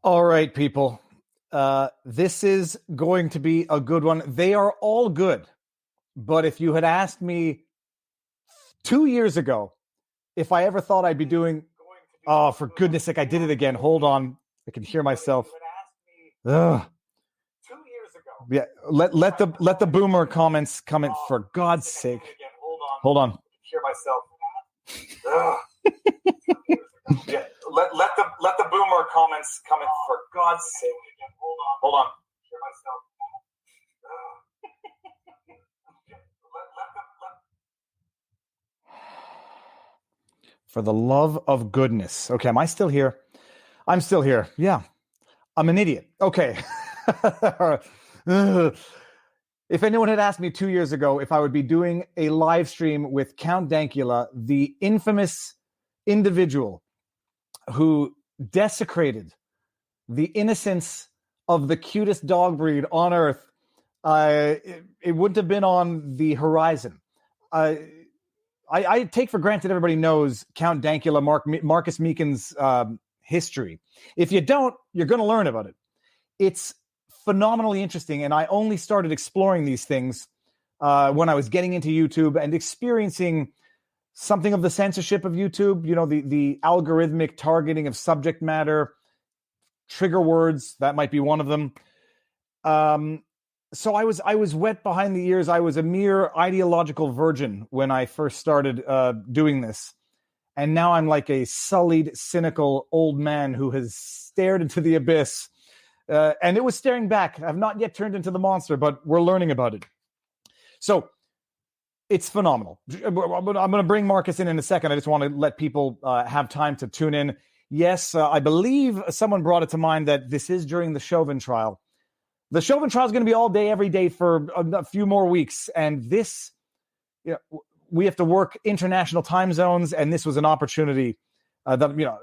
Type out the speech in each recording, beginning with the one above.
All right, people. This is going to be a good one. They are all good. But if you had asked me 2 years ago if I ever thought I'd be doing... Oh, for goodness sake, I did it again. Hold on. I can hear myself. Ugh. 2 years ago. Yeah, let the boomer comments come in, for God's sake. Hold on. I can hear myself. Yeah, let the boomer comments come in, for God's sake. Hold on. Hear myself. For the love of goodness. Okay, am I still here? I'm still here. Yeah. I'm an idiot. Okay. If anyone had asked me 2 years ago if I would be doing a live stream with Count Dankula, the infamous individual who desecrated the innocence of the cutest dog breed on earth, it wouldn't have been on the horizon. I take for granted everybody knows Count Dankula, Marcus Meekin's history. If you don't, you're going to learn about it. It's phenomenally interesting, and I only started exploring these things when I was getting into YouTube and experiencing something of the censorship of YouTube, you know, the algorithmic targeting of subject matter, trigger words, that might be one of them. So I was wet behind the ears. I was a mere ideological virgin when I first started doing this. And now I'm like a sullied, cynical old man who has stared into the abyss. And it was staring back. I've not yet turned into the monster, but we're learning about it. So it's phenomenal. I'm going to bring Marcus in a second. I just want to let people have time to tune in. Yes, I believe someone brought it to mind that this is during the Chauvin trial. The Chauvin trial is going to be all day, every day for a few more weeks. And this, you know, we have to work international time zones. And this was an opportunity that, you know,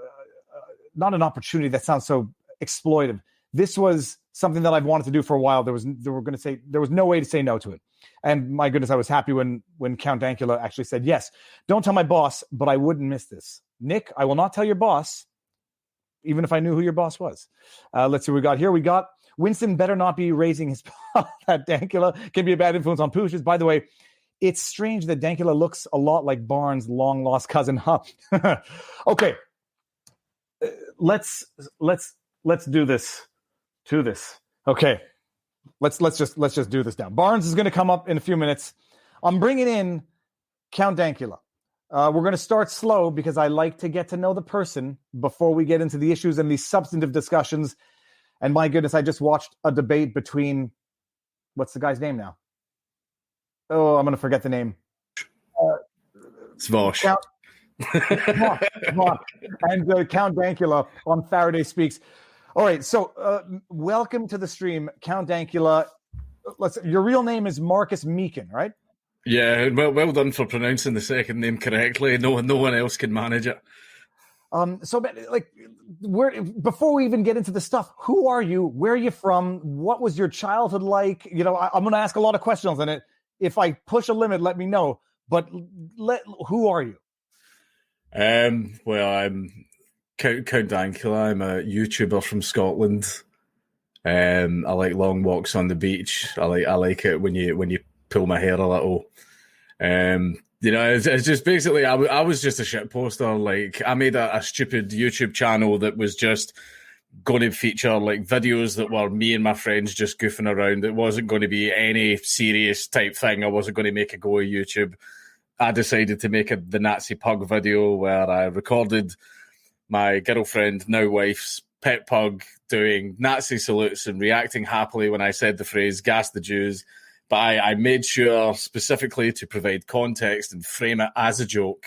not an opportunity that sounds so exploitive. This was something that I've wanted to do for a while. There was no way to say no to it. And my goodness, I was happy when Count Dankula actually said, yes, don't tell my boss, but I wouldn't miss this. Nick, I will not tell your boss, even if I knew who your boss was. Let's see what we got here. We got Winston better not be raising his that Dankula can be a bad influence on Pooches. By the way, it's strange that Dankula looks a lot like Barnes' long lost cousin. Huh? Okay. Let's do this to this. Okay. Let's just do this now. Barnes is going to come up in a few minutes. I'm bringing in Count Dankula. We're going to start slow because I like to get to know the person before we get into the issues and these substantive discussions. And my goodness, I just watched a debate between, what's the guy's name now? Oh, I'm going to forget the name. Svosh. And Count Dankula on Faraday Speaks. All right, so welcome to the stream, Count Dankula. Your real name is Marcus Meekin, right? Yeah, well done for pronouncing the second name correctly. No one else can manage it. So, like, before we even get into the stuff, who are you? Where are you from? What was your childhood like? You know, I'm going to ask a lot of questions on it. If I push a limit, let me know. But who are you? Well, I'm Count Dankula. I'm a YouTuber from Scotland. I like long walks on the beach. I like it when you pull my hair a little. You know, it's just basically I was just a shit poster. Like, I made a stupid YouTube channel that was just going to feature like videos that were me and my friends just goofing around. It wasn't going to be any serious type thing. I wasn't going to make a go of YouTube. I decided to make the Nazi pug video where I recorded my girlfriend, now wife's pet pug, doing Nazi salutes and reacting happily when I said the phrase "gas the Jews." But I made sure specifically to provide context and frame it as a joke.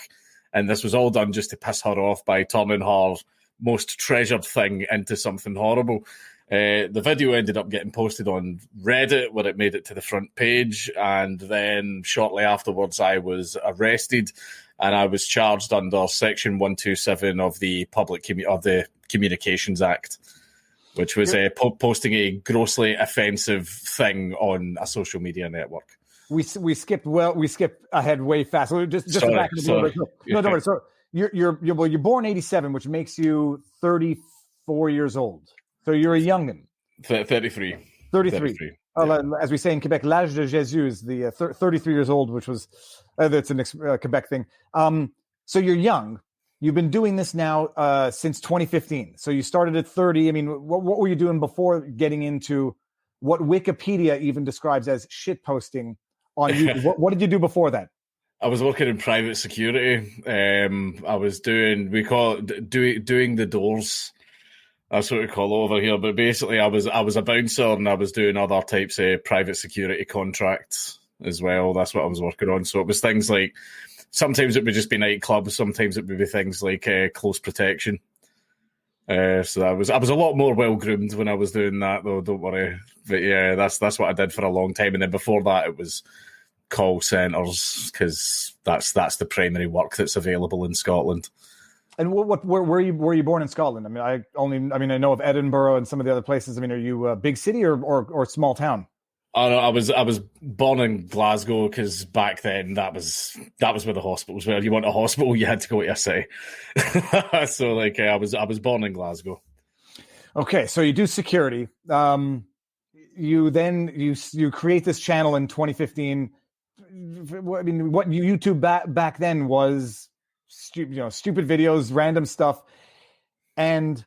And this was all done just to piss her off by turning her most treasured thing into something horrible. The video ended up getting posted on Reddit, where it made it to the front page. And then shortly afterwards, I was arrested and I was charged under Section 127 of the Communications Act, which was posting a grossly offensive thing on a social media network. We skipped ahead way fast. So just back a little bit. No, don't worry. So you're born 87, which makes you 34 years old. So you're a youngin. 33. 33. Yeah. As we say in Quebec, l'âge de Jésus is the 33 years old, which was that's a Quebec thing. So you're young. You've been doing this now since 2015. So you started at 30. I mean, what were you doing before getting into what Wikipedia even describes as shit posting on YouTube? What did you do before that? I was working in private security. I was doing the doors. That's what we call it over here. But basically, I was a bouncer and I was doing other types of private security contracts as well. That's what I was working on. So it was things like, sometimes it would just be nightclubs. Sometimes it would be things like close protection. So I was a lot more well groomed when I was doing that, though. Don't worry. But yeah, that's what I did for a long time. And then before that, it was call centres, because that's the primary work that's available in Scotland. And where were you born in Scotland? I mean, I know of Edinburgh and some of the other places. I mean, are you a big city or small town? Oh, no, I was born in Glasgow, because back then that was where the hospitals were. If you want a hospital, you had to go to a city. So like I was born in Glasgow. Okay, so you do security. You create this channel in 2015. I mean, what YouTube back then was stupid videos, random stuff, and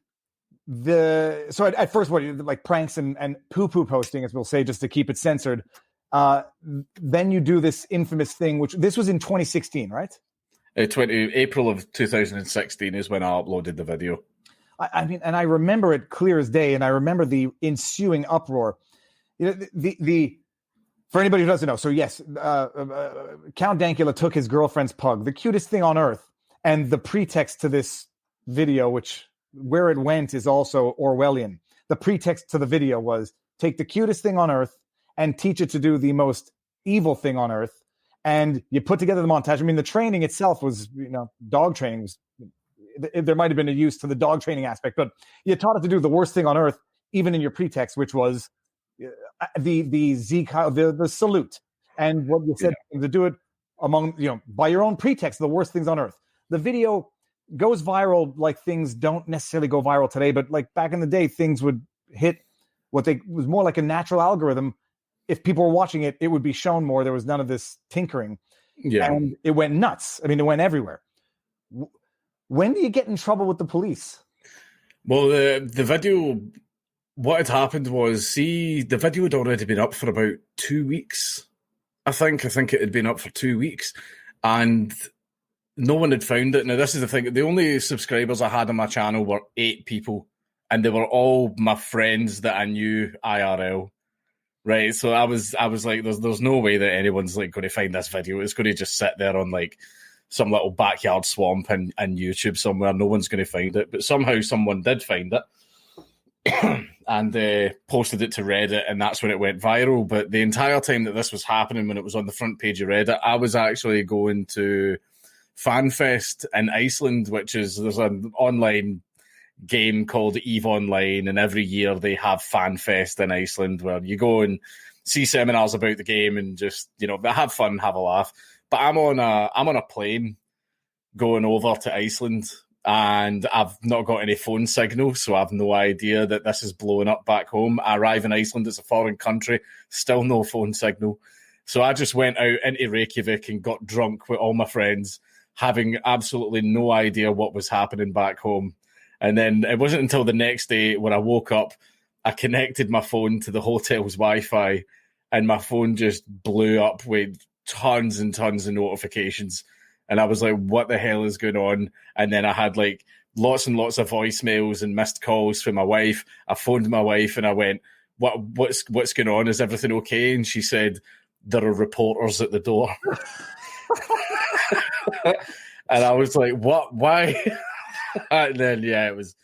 at first, what, like pranks and poo-poo posting, as we'll say, just to keep it censored. Then you do this infamous thing, which this was in 2016, right? April of 2016 is when I uploaded the video. I mean, and I remember it clear as day, and I remember the ensuing uproar. The for anybody who doesn't know, so yes, Count Dankula took his girlfriend's pug, the cutest thing on earth, and the pretext to this video, which where it went is also Orwellian. The pretext to the video was take the cutest thing on earth and teach it to do the most evil thing on earth. And you put together the montage. I mean, the training itself was, dog training was, there might have been a use to the dog training aspect, but you taught it to do the worst thing on earth, even in your pretext, which was the salute. And what you said to do it by your own pretext, the worst things on earth. The video goes viral like things don't necessarily go viral today, but like back in the day, things would hit was more like a natural algorithm. If people were watching it, it would be shown more. There was none of this tinkering. Yeah. And it went nuts. I mean, it went everywhere. When do you get in trouble with the police? Well, the video, what had happened was, the video had already been up for about 2 weeks. I think it had been up for 2 weeks. And no one had found it. Now, this is the thing. The only subscribers I had on my channel were 8 people, and they were all my friends that I knew IRL. Right? So I was like, there's no way that anyone's like going to find this video. It's going to just sit there on like some little backyard swamp and YouTube somewhere. No one's going to find it. But somehow someone did find it and posted it to Reddit, and that's when it went viral. But the entire time that this was happening, when it was on the front page of Reddit, I was actually going to FanFest in Iceland, there's an online game called EVE Online, and every year they have FanFest in Iceland where you go and see seminars about the game and just have fun, have a laugh. But I'm on a plane going over to Iceland, and I've not got any phone signal, so I've no idea that this is blowing up back home. I arrive in Iceland, it's a foreign country, still no phone signal. So I just went out into Reykjavik and got drunk with all my friends, having absolutely no idea what was happening back home. And then it wasn't until the next day when I woke up, I connected my phone to the hotel's Wi-Fi, and my phone just blew up with tons and tons of notifications. And I was like, what the hell is going on? And then I had like lots and lots of voicemails and missed calls from my wife. I phoned my wife and I went, what's going on? Is everything okay? And she said, there are reporters at the door. And I was like, what? Why? And then, it was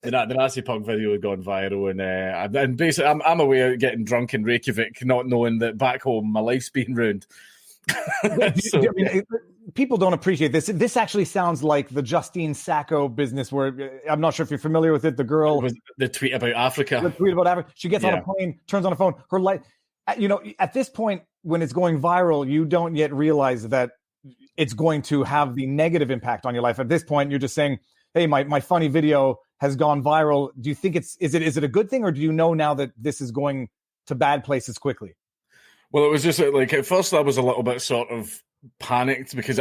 the Nazi punk video had gone viral. And basically, I'm away out getting drunk in Reykjavik, not knowing that back home my life's been ruined. So, people don't appreciate this. This actually sounds like the Justine Sacco business, where I'm not sure if you're familiar with it. The girl, the tweet about Africa. She gets on a plane, turns on a phone. Her life, at this point when it's going viral, you don't yet realize that it's going to have the negative impact on your life. At this point, you're just saying, "Hey, my funny video has gone viral. Do you think is it a good thing, or do you know now that this is going to bad places quickly? Well, it was just like at first I was a little bit sort of panicked because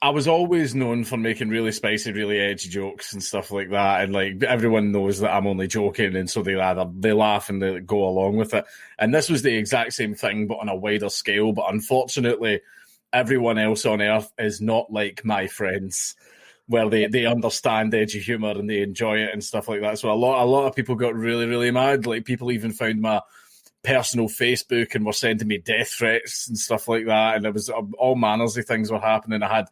I was always known for making really spicy, really edgy jokes and stuff like that, and like everyone knows that I'm only joking, and so they laugh and they go along with it. And this was the exact same thing, but on a wider scale. But unfortunately, everyone else on Earth is not like my friends, where they understand edgy humor and they enjoy it and stuff like that. So a lot of people got really, really mad. Like people even found my personal Facebook and were sending me death threats and stuff like that. And there was all manners of things were happening. I had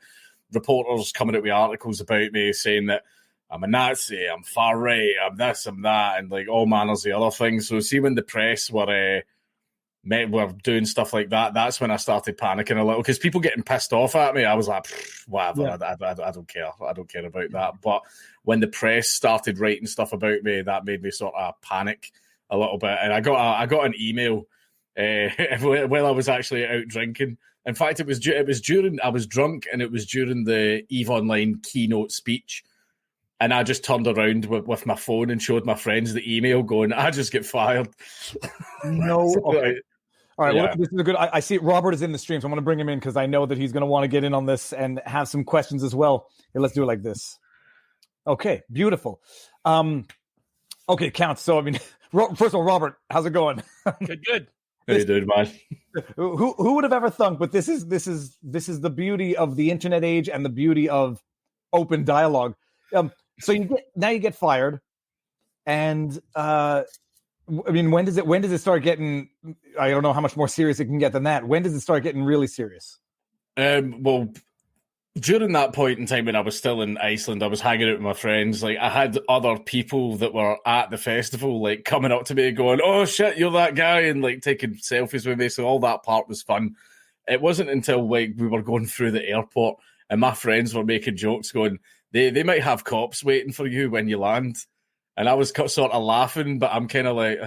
reporters coming out with articles about me saying that I'm a Nazi, I'm far right, I'm this, I'm that, and like all manners of other things. So see when the press were doing stuff like that, that's when I started panicking a little, because people getting pissed off at me, I was like, whatever, yeah. I don't care. I don't care about that. But when the press started writing stuff about me, that made me sort of panic a little bit. And I got an email while I was actually out drinking. In fact, it was during I was drunk, and it was during the EVE Online keynote speech. And I just turned around with my phone and showed my friends the email going, I just get fired. No. So, okay. All right, yeah. well, this is a good. I see Robert is in the stream, so I'm going to bring him in because I know that he's going to want to get in on this and have some questions as well. Here, let's do it like this. Okay, beautiful. Okay, Count. So, I mean, first of all, Robert, how's it going? Good. How you doing, man? Who would have ever thunk? But this is the beauty of the internet age and the beauty of open dialogue. So you get fired, and I mean, when does it start getting? I don't know how much more serious it can get than that. When does it start getting really serious? Well, during that point in time when I was still in Iceland, I was hanging out with my friends. Like I had other people that were at the festival, like coming up to me going, "Oh shit, you're that guy," and like taking selfies with me. So all that part was fun. It wasn't until like we were going through the airport and my friends were making jokes, going, "They might have cops waiting for you when you land," and I was sort of laughing, but I'm kind of like,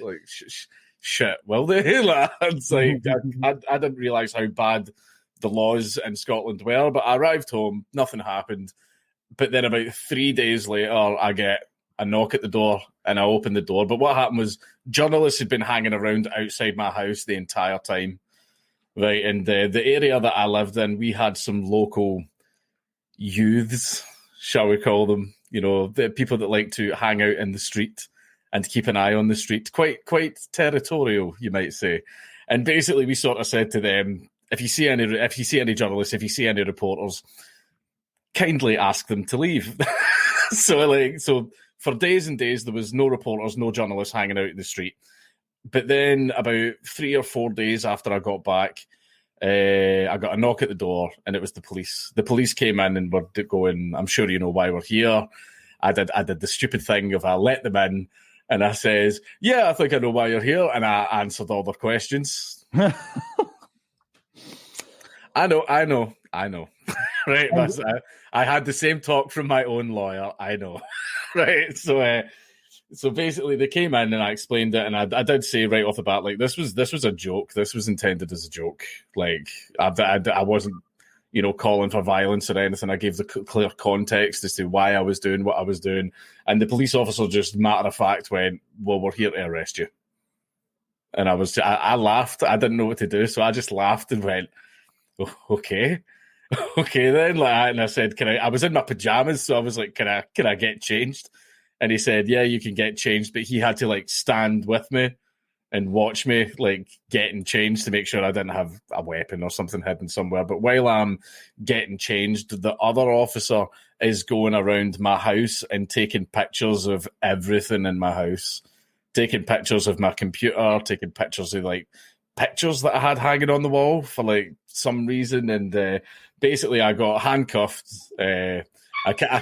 like shit. Will they? Lads? Like I didn't realize how bad the laws in Scotland were, but I arrived home, nothing happened. But then about 3 days later, I get a knock at the door, and I open the door. But what happened was journalists had been hanging around outside my house the entire time, right? And the area that I lived in, we had some local youths, shall we call them, you know, the people that like to hang out in the street and keep an eye on the street, quite territorial, you might say. And basically we sort of said to them, if you see any journalists, if you see any reporters, kindly ask them to leave. So for days and days there was no reporters, no journalists hanging out in the street. But then about 3 or 4 days after I got back, I got a knock at the door, and it was the police. The police came in and were going, "I'm sure you know why we're here." I did the stupid thing of I let them in, and I says, "Yeah, I think I know why you're here," and I answered all their questions. I know. Right, I had the same talk from my own lawyer. I know, right? So basically, they came in and I explained it, and I did say right off the bat, like this was a joke. This was intended as a joke. Like I wasn't, you know, calling for violence or anything. I gave the clear context as to why I was doing what I was doing, and the police officer just matter of fact went, "Well, we're here to arrest you." And I laughed. I didn't know what to do, so I just laughed and went, "Oh, okay then." And I said, "Can I?" I was in my pajamas, so I was like, "Can I get changed?" And he said, "Yeah, you can get changed," but he had to like stand with me and watch me like getting changed to make sure I didn't have a weapon or something hidden somewhere. But while I'm getting changed, the other officer is going around my house and taking pictures of everything in my house, taking pictures of my computer, taking pictures of like pictures that I had hanging on the wall for like some reason. And basically I got handcuffed. I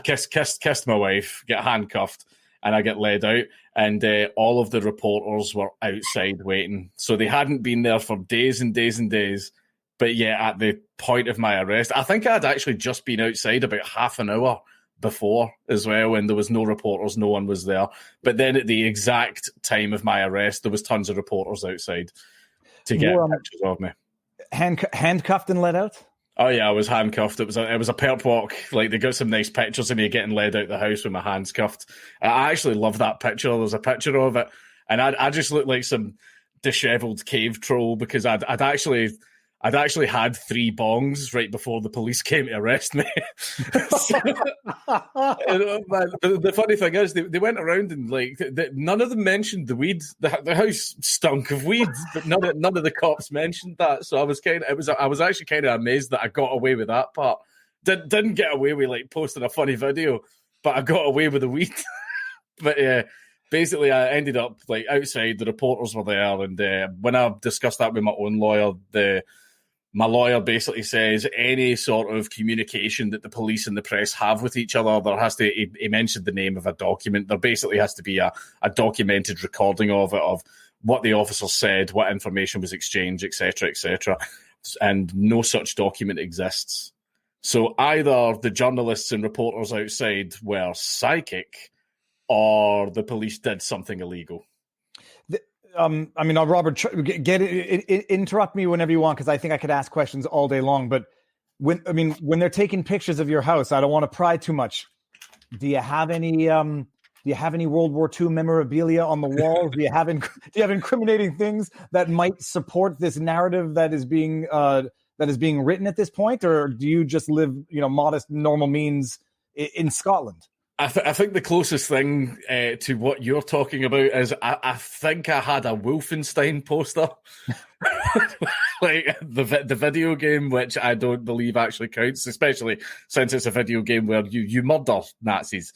kissed my wife, get handcuffed, and I get led out. And all of the reporters were outside waiting. So they hadn't been there for days and days and days. But yeah, at the point of my arrest, I think I'd actually just been outside about half an hour before as well, and there was no reporters, no one was there. But then at the exact time of my arrest, there was tons of reporters outside to get pictures of me. Handcuffed and let out? Oh yeah, I was handcuffed. It was a perp walk. Like they got some nice pictures of me getting led out the house with my hands cuffed. I actually love that picture. There's a picture of it, and I just looked like some dishevelled cave troll because I'd actually had 3 bongs right before the police came to arrest me. The funny thing is, they went around and none of them mentioned the weed. The house stunk of weed, but none of the cops mentioned that. So I was actually kind of amazed that I got away with that part. Didn't get away with like posting a funny video, but I got away with the weed. But yeah. Basically, I ended up like outside. The reporters were there, and when I discussed that with my own lawyer, my lawyer basically says any sort of communication that the police and the press have with each other, there has to. He mentioned the name of a document. There basically has to be a documented recording of it, of what the officer said, what information was exchanged, etc., etc. And no such document exists. So either the journalists and reporters outside were psychic, or the police did something illegal. I mean, Robert, interrupt me whenever you want, because I think I could ask questions all day long. But when they're taking pictures of your house, I don't want to pry too much. Do you have any World War II memorabilia on the walls? Do you have incriminating things that might support this narrative that is being written at this point, or do you just live, modest, normal means in Scotland? I think the closest thing to what you're talking about is I think I had a Wolfenstein poster, like the video game, which I don't believe actually counts, especially since it's a video game where you murder Nazis,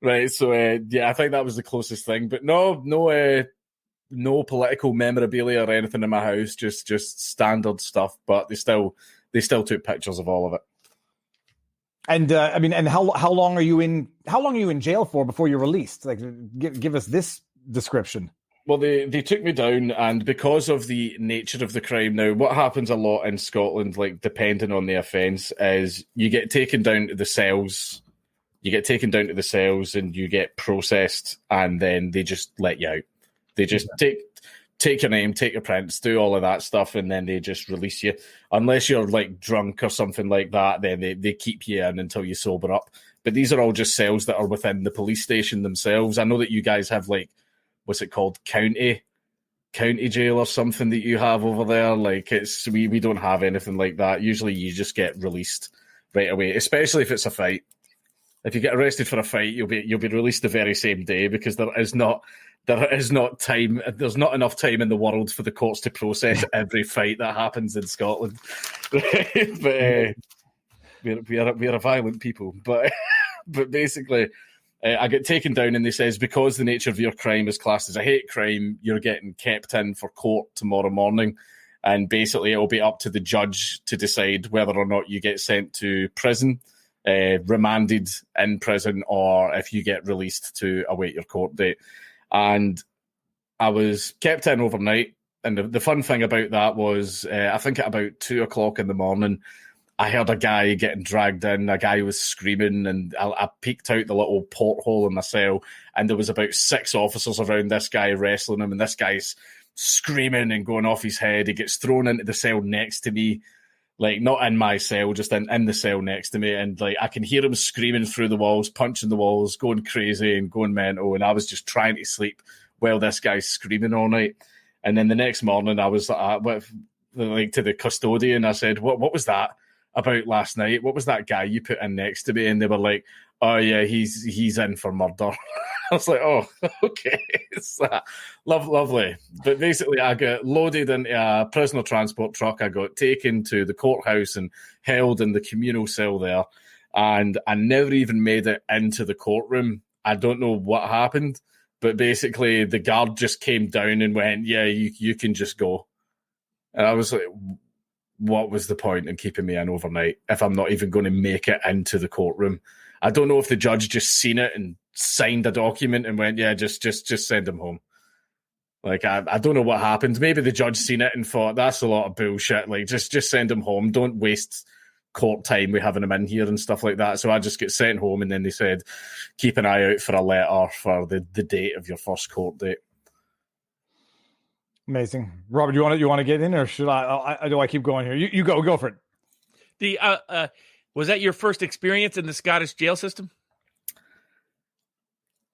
right? So yeah, I think that was the closest thing. But no political memorabilia or anything in my house, just standard stuff. But they still took pictures of all of it. And and how long are you in jail for before you're released? Like, give us this description. Well, they took me down, and because of the nature of the crime, now what happens a lot in Scotland, like depending on the offence, is you get taken down to the cells. And you get processed, and then they just let you out. They just take your name, take your prints, do all of that stuff, and then they just release you. Unless you're like drunk or something like that, then they keep you in until you sober up. But these are all just cells that are within the police station themselves. I know that you guys have like, what's it called, county jail or something that you have over there. Like we don't have anything like that. Usually you just get released right away, especially if it's a fight. If you get arrested for a fight, you'll be released the very same day, because there is not time. There's not enough time in the world for the courts to process every fight that happens in Scotland. But we are a violent people. But basically, I get taken down, and they says because the nature of your crime is classed as a hate crime, you're getting kept in for court tomorrow morning, and basically it'll be up to the judge to decide whether or not you get sent to prison, remanded in prison, or if you get released to await your court date. And I was kept in overnight. And the fun thing about that was, I think at about 2:00 in the morning, I heard a guy getting dragged in. A guy was screaming, and I peeked out the little porthole in my cell, and there was about 6 officers around this guy wrestling him, and this guy's screaming and going off his head. He gets thrown into the cell next to me, like not in my cell, just in the cell next to me. And like I can hear him screaming through the walls, punching the walls, going crazy and going mental. And I was just trying to sleep while this guy's screaming all night. And then the next morning I was like to the custodian, I said, what was that about last night? What was that guy you put in next to me? And they were like, oh yeah, he's in for murder. I was like, oh, okay. It's lovely. But basically, I got loaded into a prisoner transport truck. I got taken to the courthouse and held in the communal cell there. And I never even made it into the courtroom. I don't know what happened, but basically the guard just came down and went, yeah, you can just go. And I was like, what was the point in keeping me in overnight if I'm not even going to make it into the courtroom? I don't know if the judge just seen it and signed a document and went, yeah, just send him home. Like, I don't know what happened. Maybe the judge seen it and thought, that's a lot of bullshit. Like, just send him home. Don't waste court time with having him in here and stuff like that. So I just get sent home, and then they said, keep an eye out for a letter for the date of your first court date. Amazing. Robert, you want to get in, or should I do I keep going here? You go for it. The was that your first experience in the Scottish jail system?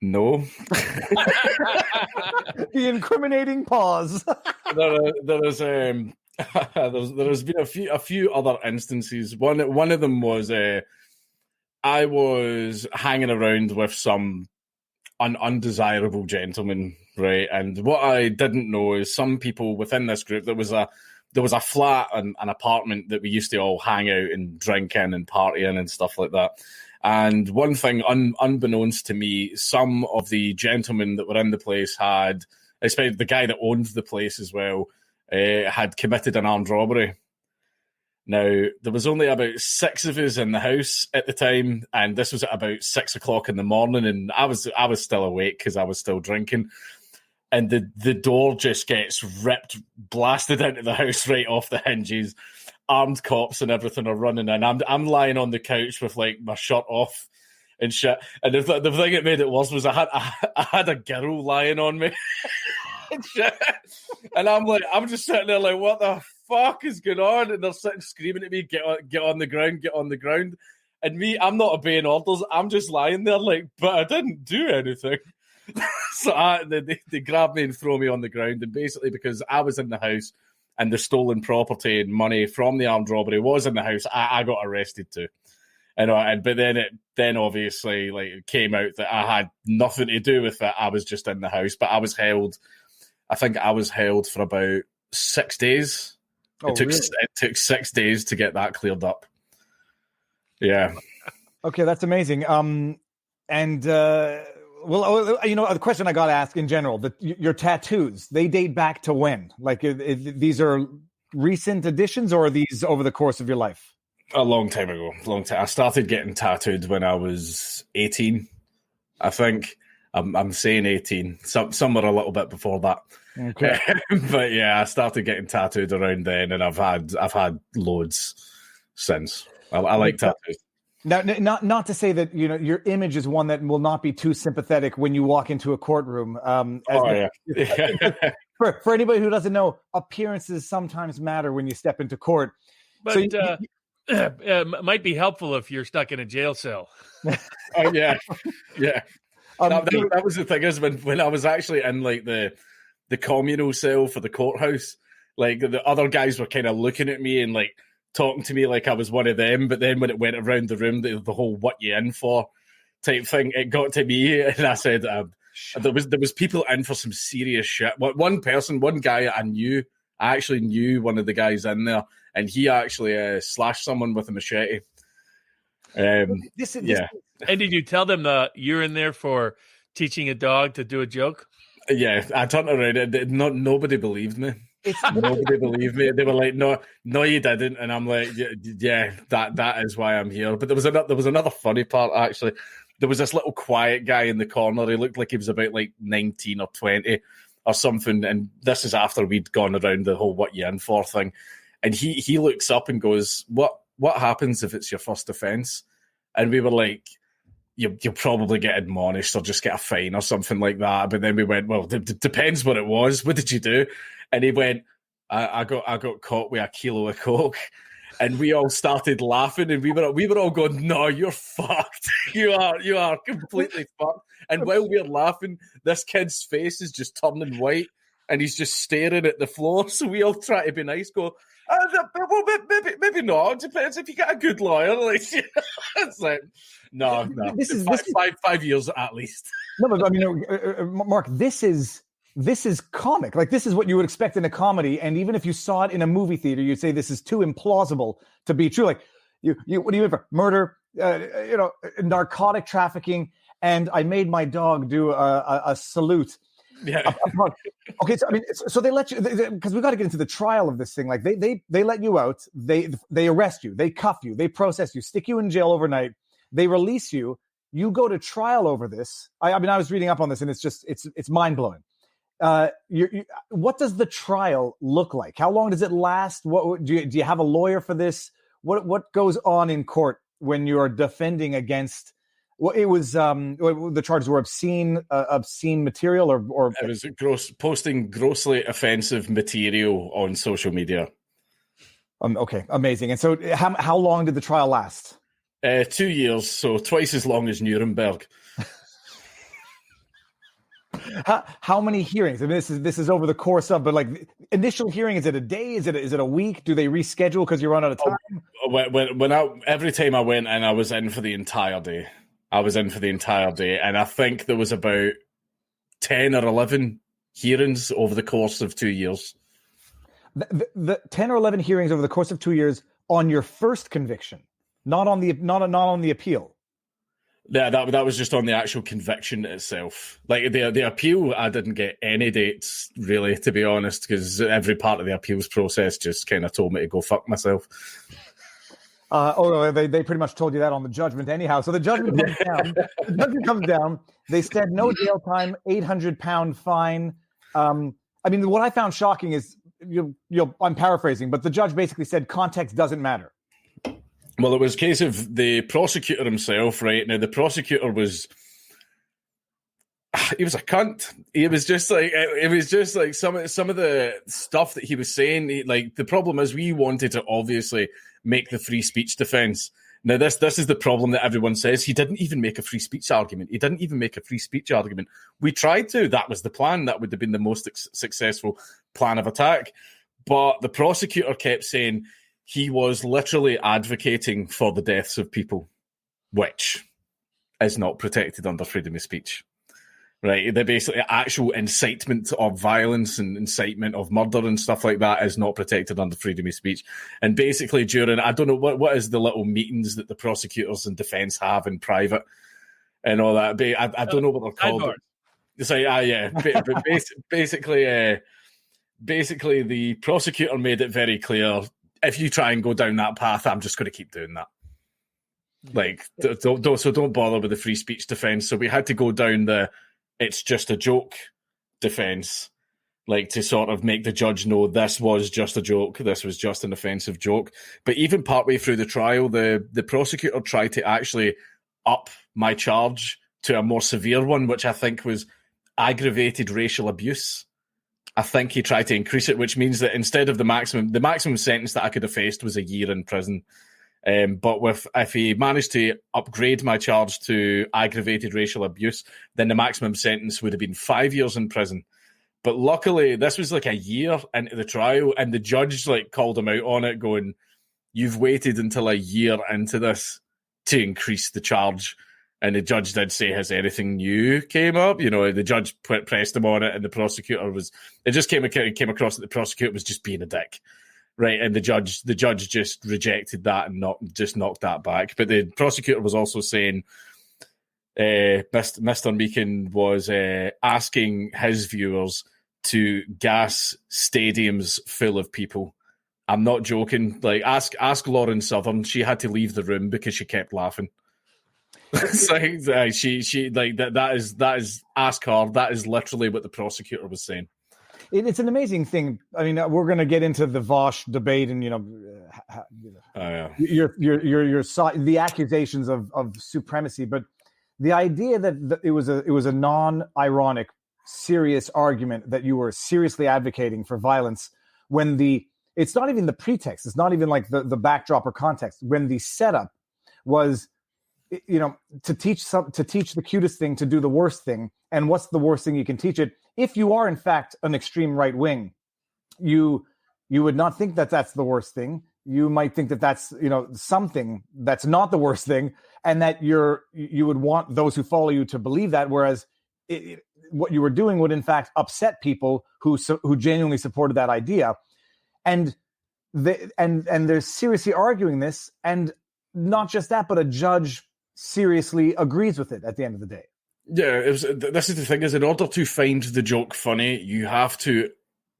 No. The incriminating pause. There's been a few other instances. One of them was I was hanging around with some undesirable gentleman, right? And what I didn't know is some people within this group, there was a flat and an apartment that we used to all hang out and drink in and party in and stuff like that. And one thing, unbeknownst to me, some of the gentlemen that were in the place had, especially the guy that owned the place as well, had committed an armed robbery. Now, there was only about 6 of us in the house at the time, and this was at about 6 o'clock in the morning, and I was still awake because I was still drinking. And the door just gets blasted into the house right off the hinges. Armed cops and everything are running in. I'm lying on the couch with like my shirt off and shit. And the thing that made it worse was I had a girl lying on me and shit. And I'm just sitting there like, what the fuck is going on? And they're sitting screaming at me, get on the ground, get on the ground. And me, I'm not obeying orders. I'm just lying there like, but I didn't do anything. So they grabbed me and throw me on the ground. And basically because I was in the house and the stolen property and money from the armed robbery was in the house, I got arrested too. But then obviously like it came out that I had nothing to do with it. I was just in the house, but I was held. I think I was held for about 6 days. Oh, It took 6 days to get that cleared up. Yeah. Okay, that's amazing. Well, the question I got to ask in general, your tattoos, they date back to when? Like, these are recent additions, or are these over the course of your life? A long time ago. I started getting tattooed when I was 18, I think. I'm saying 18, somewhere a little bit before that. Okay. But yeah, I started getting tattooed around then, and I've had loads since. I like tattoos. Now, not to say that your image is one that will not be too sympathetic when you walk into a courtroom. For anybody who doesn't know, appearances sometimes matter when you step into court. But so might be helpful if you're stuck in a jail cell. Oh yeah, yeah. That was the thing, is when I was actually in like the communal cell for the courthouse, like the other guys were kind of looking at me and like talking to me like I was one of them, but then when it went around the room, the whole "what you in for" type thing, it got to me, and I said there was people in for some serious shit. One guy I actually knew one of the guys in there, and he actually slashed someone with a machete. And did you tell them you're in there for teaching a dog to do a joke? Yeah, I turned around and nobody believed me. Nobody believed me. They were like, "No, you didn't," and I'm like, "Yeah, that is why I'm here." But there was another funny part actually. There was this little quiet guy in the corner. He looked like he was about like 19 or 20 or something. And this is after we'd gone around the whole "what you in for" thing. And he looks up and goes, "What happens if it's your first offence?" And we were like, You'll probably get admonished or just get a fine or something like that. But then we went, well, it depends what it was. What did you do? And he went, I got caught with a kilo of coke. And we all started laughing, and we were all going, "No, you're fucked. You are completely fucked." And while we're laughing, this kid's face is just turning white, and he's just staring at the floor. So we all try to be nice, go, well, maybe not. It depends if you get a good lawyer. Like, it's like, no. This is 5 years at least. No, but I mean, Mark, this is comic. Like, this is what you would expect in a comedy. And even if you saw it in a movie theater, you'd say this is too implausible to be true. Like, you what do you mean for murder? Narcotic trafficking, and I made my dog do a salute. Yeah. Okay, so I mean, so they let you, because we got to get into the trial of this thing. Like, they let you out, they arrest you, they cuff you, they process you, stick you in jail overnight, they release you. You go to trial over this. I mean, I was reading up on this, and it's mind blowing. What does the trial look like? How long does it last? What do you have a lawyer for this? What goes on in court when you are defending against? Well, it was the charges were obscene material, or it was posting grossly offensive material on social media. Okay, amazing. And so how long did the trial last? 2 years, so twice as long as Nuremberg. How many hearings? I mean, this is over the course of, but like initial hearing, is it a day? Is it a week? Do they reschedule because you run out of time? Every time I went in, I was in for the entire day. And I think there was about 10 or 11 hearings over the course of 2 years. The 10 or 11 hearings over the course of 2 years on your first conviction, not on the appeal. Yeah, that was just on the actual conviction itself. Like the appeal, I didn't get any dates really, to be honest, because every part of the appeals process just kind of told me to go fuck myself. They pretty much told you that on the judgment anyhow. So the judgment comes down. The judgment comes down. They said no jail time, £800 fine. I mean, what I found shocking is, I'm paraphrasing, but the judge basically said context doesn't matter. Well, it was a case of the prosecutor himself, right? Now, the prosecutor he was a cunt. It was just like some of the stuff that he was saying. The problem is we wanted to obviously make the free speech defense. Now, this is the problem that everyone says. He didn't even make a free speech argument. We tried to. That was the plan. That would have been the most successful plan of attack. But the prosecutor kept saying he was literally advocating for the deaths of people, which is not protected under freedom of speech. Right? They're basically actual incitement of violence and incitement of murder and stuff like that is not protected under freedom of speech. And basically during, I don't know, what is the little meetings that the prosecutors and defence have in private and all that. I don't know what they're called. It's like, yeah. But basically the prosecutor made it very clear, if you try and go down that path, I'm just going to keep doing that. Don't bother with the free speech defense. So we had to go down it's just a joke defense, to sort of make the judge know this was just a joke. This was just an offensive joke. But even partway through the trial, the prosecutor tried to actually up my charge to a more severe one, which I think was aggravated racial abuse. I think he tried to increase it, which means that instead of the maximum sentence that I could have faced was a year in prison. But if he managed to upgrade my charge to aggravated racial abuse, then the maximum sentence would have been 5 years in prison. But luckily, this was like a year into the trial, and the judge called him out on it, going, "You've waited until a year into this to increase the charge." And the judge did say, "Has anything new came up?" The judge pressed him on it, and the prosecutor it just came across that the prosecutor was just being a dick, right? And the judge just rejected that and knocked that back. But the prosecutor was also saying, Mr. Meakin was asking his viewers to gas stadiums full of people. I'm not joking. Ask Lauren Southern. She had to leave the room because she kept laughing. That is ask her. That is literally what the prosecutor was saying. It's an amazing thing. I mean, we're going to get into the Vaush debate and the accusations of supremacy, but the idea that it was a non-ironic, serious argument that you were seriously advocating for violence when it's not even the pretext, it's not even like the backdrop or context, when the setup was to teach the cutest thing to do the worst thing. And what's the worst thing you can teach it? If you are in fact an extreme right wing, you would not think that that's the worst thing. You might think that that's something that's not the worst thing, and that you would want those who follow you to believe that. Whereas what you were doing would in fact upset people who genuinely supported that idea, and they're seriously arguing this, and not just that, but a judge seriously agrees with it at the end of the day. Yeah, this is the thing: is in order to find the joke funny, you have to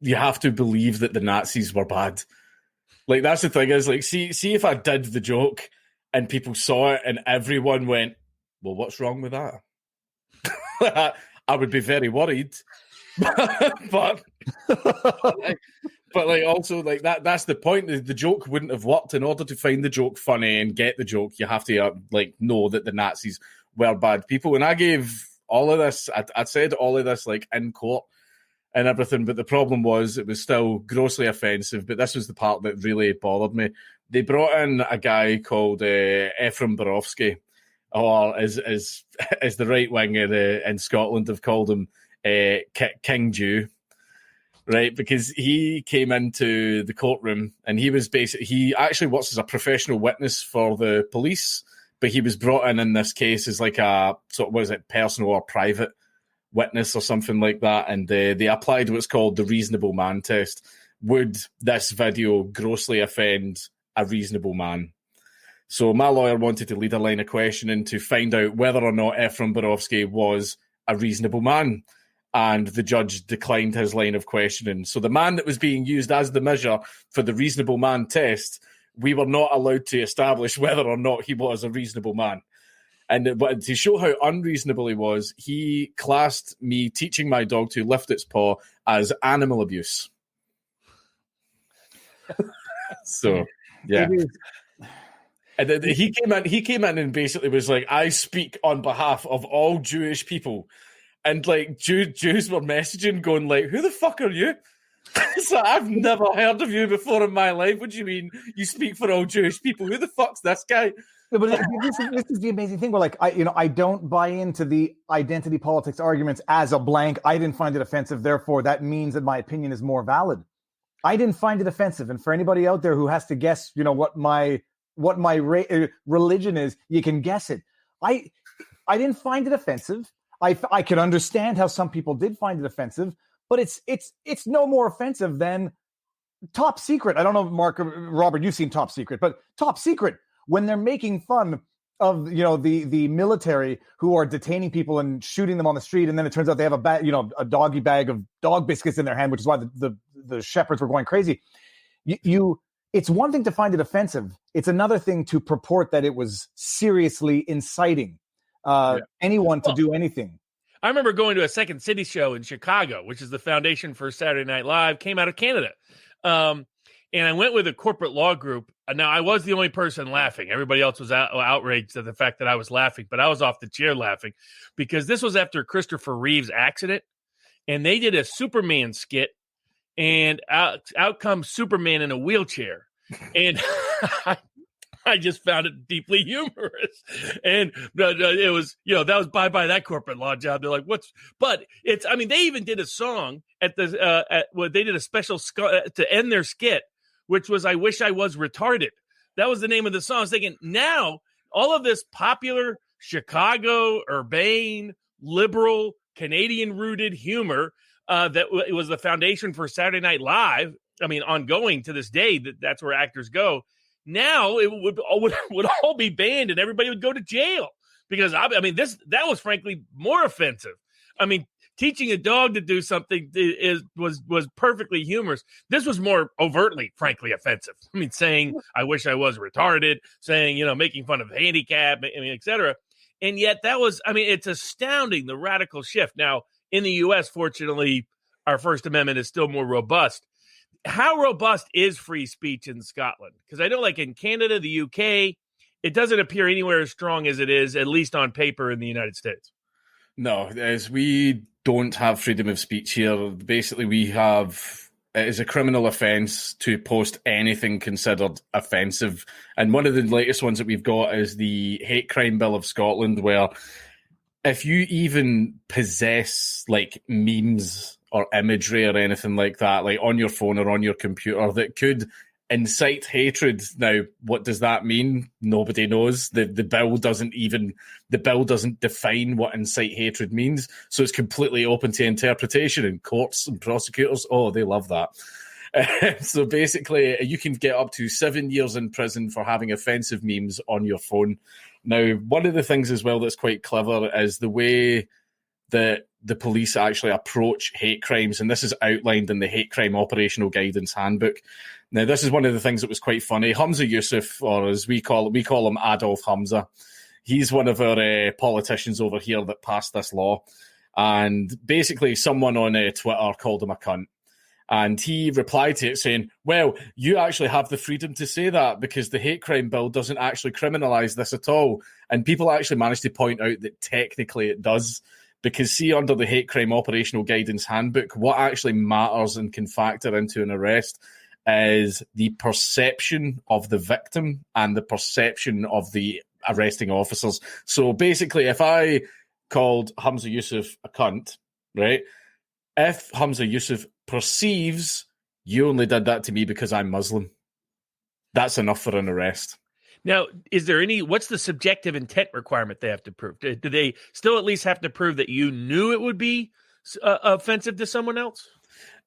believe that the Nazis were bad. That's the thing: is see if I did the joke and people saw it and everyone went, "Well, what's wrong with that?" I would be very worried. but also that's the point. The joke wouldn't have worked. In order to find the joke funny and get the joke, you have to know that the Nazis were bad people. And I gave all of this, I said all of this in court, and everything. But the problem was it was still grossly offensive. But this was the part that really bothered me. They brought in a guy called Ephraim Borowski, or as the right wing in Scotland have called him, King Jew. Right, because he came into the courtroom and he actually works as a professional witness for the police, but he was brought in this case as like a sort of, what is it, personal or private witness or something like that. And they applied what's called the reasonable man test. Would this video grossly offend a reasonable man? So my lawyer wanted to lead a line of questioning to find out whether or not Ephraim Borowski was a reasonable man. And the judge declined his line of questioning. So the man that was being used as the measure for the reasonable man test, we were not allowed to establish whether or not he was a reasonable man. And but to show how unreasonable he was, he classed me teaching my dog to lift its paw as animal abuse. So, yeah. And then he came in and basically was like, I speak on behalf of all Jewish people. And like Jews were messaging, going like, "Who the fuck are you?" So I've never heard of you before in my life. What do you mean you speak for all Jewish people? Who the fuck's this guy? Yeah, but this is the amazing thing. Where like I don't buy into the identity politics arguments as a blank. I didn't find it offensive, therefore that means that my opinion is more valid. I didn't find it offensive, and for anybody out there who has to guess, what my religion is, you can guess it. I didn't find it offensive. I can understand how some people did find it offensive, but it's no more offensive than Top Secret. I don't know, Mark, Robert, you've seen Top Secret, but Top Secret, when they're making fun of the military who are detaining people and shooting them on the street, and then it turns out they have a doggy bag of dog biscuits in their hand, which is why the shepherds were going crazy. It's one thing to find it offensive. It's another thing to purport that it was seriously inciting anyone to do anything. I remember going to a Second City show in Chicago, which is the foundation for Saturday Night Live, came out of Canada. And I went with a corporate law group. Now, I was the only person laughing. Everybody else was outraged at the fact that I was laughing, but I was off the chair laughing because this was after Christopher Reeve's accident, and they did a Superman skit, and out comes Superman in a wheelchair. And I just found it deeply humorous. And it was, that was bye-bye that corporate law job. They're like, they even did a song they did a special to end their skit, which was, I Wish I Was Retarded. That was the name of the song. I was thinking, now all of this popular Chicago, urbane, liberal, Canadian-rooted humor that it was the foundation for Saturday Night Live, ongoing to this day, that's where actors go. Now it would all be banned and everybody would go to jail because that was frankly more offensive. Teaching a dog to do something was perfectly humorous. This was more overtly, frankly, offensive. Saying I wish I was retarded, saying making fun of handicap, etc. And yet that was, it's astounding the radical shift. Now in the U.S., fortunately, our First Amendment is still more robust. How robust is free speech in Scotland? Because I know, like in Canada, the UK, it doesn't appear anywhere as strong as it is, at least on paper, in the United States. No, as we don't have freedom of speech here. Basically, it is a criminal offence to post anything considered offensive. And one of the latest ones that we've got is the Hate Crime Bill of Scotland, where if you even possess like memes or imagery or anything like that, like on your phone or on your computer, that could incite hatred. Now, what does that mean? Nobody knows. The bill doesn't define what incite hatred means, so it's completely open to interpretation, and courts and prosecutors, they love that. So basically, you can get up to 7 years in prison for having offensive memes on your phone. Now, one of the things as well that's quite clever is the way that the police actually approach hate crimes, and this is outlined in the Hate Crime Operational Guidance Handbook. Now, this is one of the things that was quite funny. Hamza Yusuf, or as we call him Adolf Hamza, he's one of our politicians over here that passed this law. And basically, someone on Twitter called him a cunt. And he replied to it saying, well, you actually have the freedom to say that because the hate crime bill doesn't actually criminalise this at all. And people actually managed to point out that technically it does, Because see, under the Hate Crime Operational Guidance Handbook, what actually matters and can factor into an arrest is the perception of the victim and the perception of the arresting officers. So basically, if I called Humza Yousaf a cunt, right? If Humza Yousaf perceives you only did that to me because I'm Muslim, that's enough for an arrest. Now, what's the subjective intent requirement they have to prove? Do they still at least have to prove that you knew it would be offensive to someone else?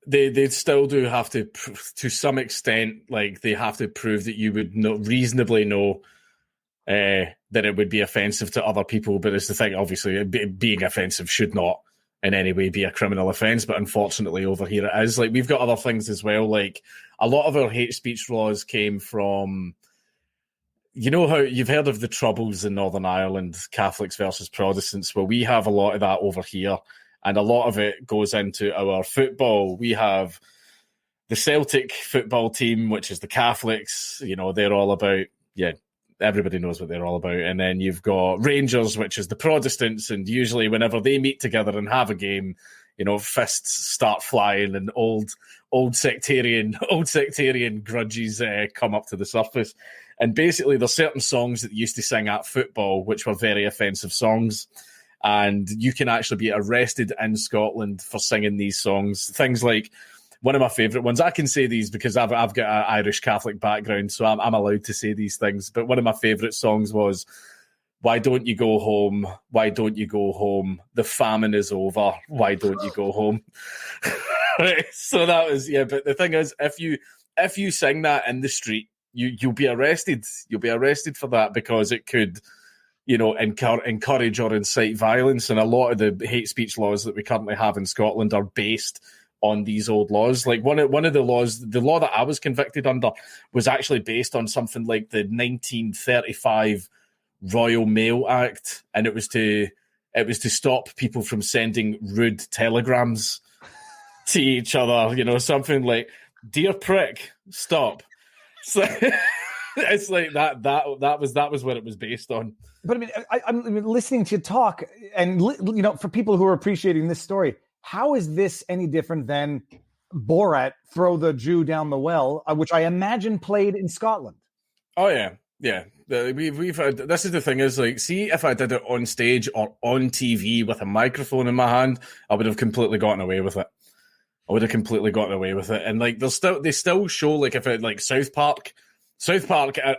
They still do have to some extent, like they have to prove that you would reasonably know that it would be offensive to other people. But it's the thing, obviously, being offensive should not in any way be a criminal offence. But unfortunately, over here it is. Like, we've got other things as well. Like, a lot of our hate speech laws came from, you know how you've heard of the Troubles in Northern Ireland, Catholics versus Protestants? Well, we have a lot of that over here. And a lot of it goes into our football. We have the Celtic football team, which is the Catholics. You know, they're all about, everybody knows what they're all about. And then you've got Rangers, which is the Protestants. And usually whenever they meet together and have a game, you know, fists start flying and old sectarian grudges come up to the surface. And basically there's certain songs that they used to sing at football, which were very offensive songs. And you can actually be arrested in Scotland for singing these songs. Things like, one of my favourite ones, I can say these because I've got an Irish Catholic background, so I'm allowed to say these things. But one of my favourite songs was, "Why don't you go home? Why don't you go home? The famine is over. Why don't you go home?" Right? So that was, but the thing is, if you sing that in the street, you'll be arrested. You'll be arrested for that because it could, you know, encourage or incite violence. And a lot of the hate speech laws that we currently have in Scotland are based on these old laws. Like one of the laws, the law that I was convicted under was actually based on something like the 1935 Royal Mail Act, and it was to stop people from sending rude telegrams to each other. You know, something like, "Dear prick, stop." So it's like that was what it was based on. But I mean, I'm listening to you talk, and you know, for people who are appreciating this story, how is this any different than Borat, "Throw the Jew Down the Well," which I imagine played in Scotland? Oh yeah. We've had, this is the thing is, like, see, if I did it on stage or on TV with a microphone in my hand, I would have completely gotten away with it. And like, they still show, like, if it, like, South Park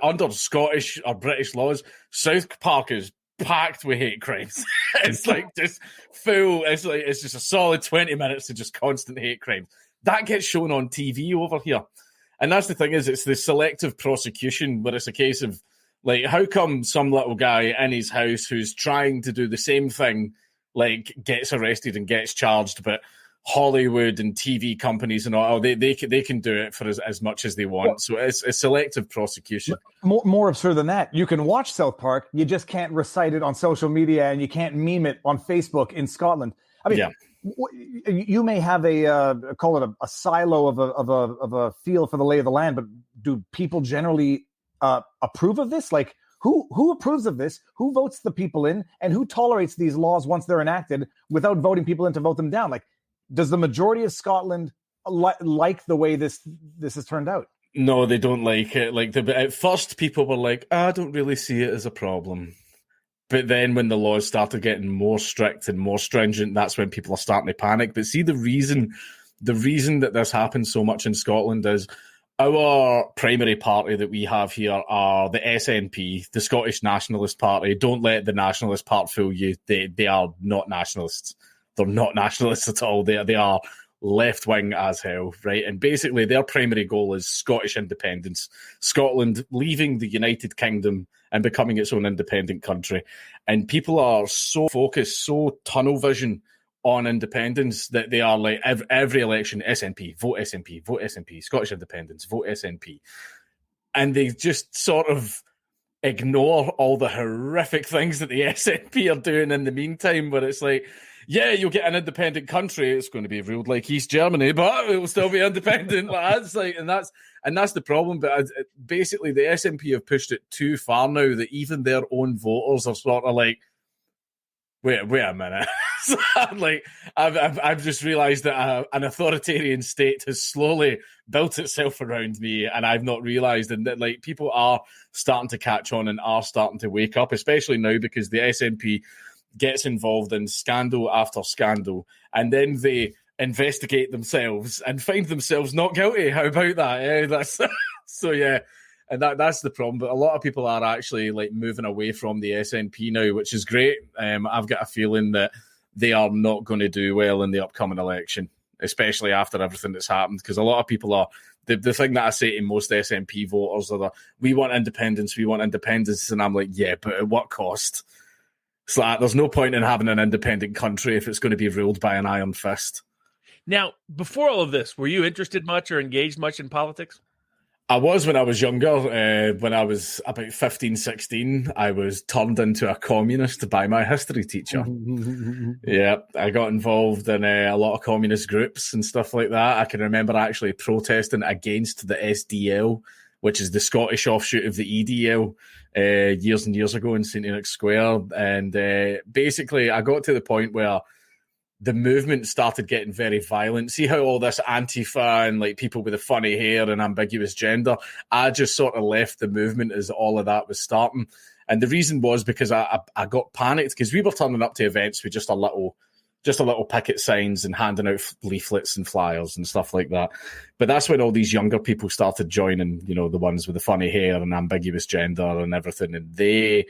under Scottish or British laws, South Park is packed with hate crimes. It's like just full. It's just a solid 20 minutes of just constant hate crimes. That gets shown on TV over here. And that's the thing is, it's the selective prosecution where it's a case of, like, how come some little guy in his house who's trying to do the same thing, like, gets arrested and gets charged, but Hollywood and TV companies and all, they can do it for as much as they want. Well, so it's a selective prosecution. More absurd than that, you can watch South Park, you just can't recite it on social media, and you can't meme it on Facebook in Scotland. I mean, you may have call it a silo of a feel for the lay of the land, but do people generally approve of this? Like, who approves of this? Who votes the people in, and who tolerates these laws once they're enacted without voting people in to vote them down? Like, does the majority of Scotland like the way this has turned out? No, they don't like it. Like, at first, people were like, "I don't really see it as a problem." But then when the laws started getting more strict and more stringent, that's when people are starting to panic. But see, the reason that this happens so much in Scotland is our primary party that we have here are the SNP, the Scottish Nationalist Party. Don't let the nationalist part fool you. They are not nationalists. They're not nationalists at all. They are left-wing as hell, right? And basically their primary goal is Scottish independence, Scotland leaving the United Kingdom and becoming its own independent country. And people are so focused, so tunnel vision on independence that they are like, every election, SNP, vote SNP, vote SNP, Scottish independence, vote SNP. And they just sort of ignore all the horrific things that the SNP are doing in the meantime, where it's like, yeah, you'll get an independent country. It's going to be ruled like East Germany, but it will still be independent. That's like, and that's the problem. But basically, the SNP have pushed it too far now that even their own voters are sort of like, wait a minute. So, like, I've just realised that an authoritarian state has slowly built itself around me, and I've not realised, and that like people are starting to catch on and are starting to wake up, especially now because the SNP gets involved in scandal after scandal, and then they investigate themselves and find themselves not guilty. How about that? That's so yeah. And that's the problem. But a lot of people are actually like moving away from the SNP now, which is great. I've got a feeling that they are not going to do well in the upcoming election, especially after everything that's happened. Because a lot of people are, the thing that I say to most SNP voters are that we want independence. And I'm like, yeah, but at what cost? It's like, there's no point in having an independent country if it's going to be ruled by an iron fist. Now, before all of this, were you interested much or engaged much in politics? I was when I was younger. When I was about 15, 16, I was turned into a communist by my history teacher. Yeah, I got involved in a lot of communist groups and stuff like that. I can remember actually protesting against the SDL, which is the Scottish offshoot of the EDL, years and years ago in St. Enoch Square. And basically, I got to the point where the movement started getting very violent. See how all this Antifa and like people with the funny hair and ambiguous gender, I just sort of left the movement as all of that was starting. And the reason was because I got panicked because we were turning up to events with just a little picket signs and handing out leaflets and flyers and stuff like that. But that's when all these younger people started joining, you know, the ones with the funny hair and ambiguous gender and everything. And they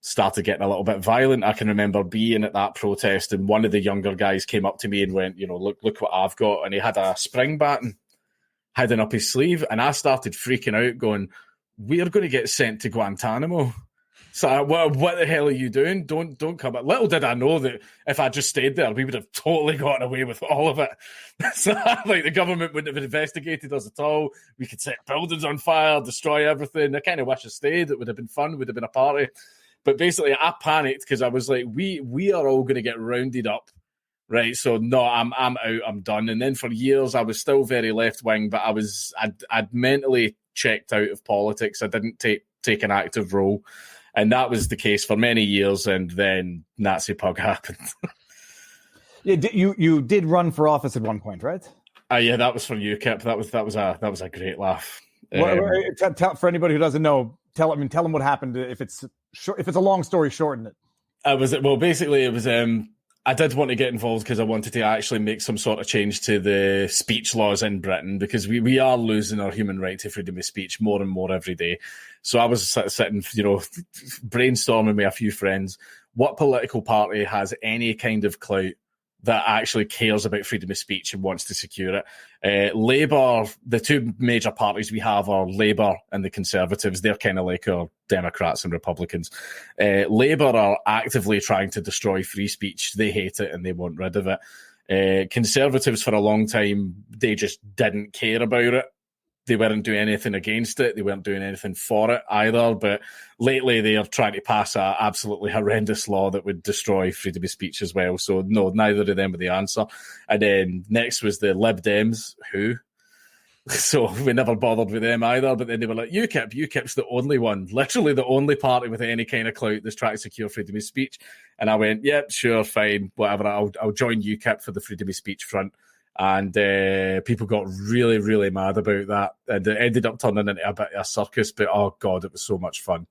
started getting a little bit violent. I can remember being at that protest and one of the younger guys came up to me and went, you know, look what I've got. And he had a spring baton hidden up his sleeve. And I started freaking out going, we're going to get sent to Guantanamo. So what the hell are you doing? Don't come up. Little did I know that if I just stayed there, we would have totally gotten away with all of it. So like the government wouldn't have investigated us at all. We could set buildings on fire, destroy everything. I kind of wish I stayed. It would have been fun. It would have been a party. But basically, I panicked because I was like, we are all going to get rounded up, right? So no, I'm out, I'm done. And then for years, I was still very left wing, but I'd mentally checked out of politics. I didn't take an active role, and that was the case for many years. And then Nazi Pug happened. Yeah, you did run for office at one point, right? Yeah, that was for UKIP. That was a great laugh. For anybody who doesn't know, tell them what happened. If it's a long story, shorten it. Basically, it was. I did want to get involved because I wanted to actually make some sort of change to the speech laws in Britain because we are losing our human right to freedom of speech more and more every day. So I was sitting, you know, brainstorming with a few friends. What political party has any kind of clout that actually cares about freedom of speech and wants to secure it? Labour, the two major parties we have are Labour and the Conservatives. They're kind of like our Democrats and Republicans. Labour are actively trying to destroy free speech. They hate it and they want rid of it. Conservatives, for a long time, they just didn't care about it. They weren't doing anything against it. They weren't doing anything for it either. But lately, they are trying to pass an absolutely horrendous law that would destroy freedom of speech as well. So, no, neither of them were the answer. And then next was the Lib Dems, who? So we never bothered with them either. But then they were like, UKIP's the only one, literally the only party with any kind of clout that's trying to secure freedom of speech. And I went, yep, sure, fine, whatever. I'll join UKIP for the freedom of speech front. And people got really, really mad about that. And it ended up turning into a bit of a circus. But, oh, God, it was so much fun.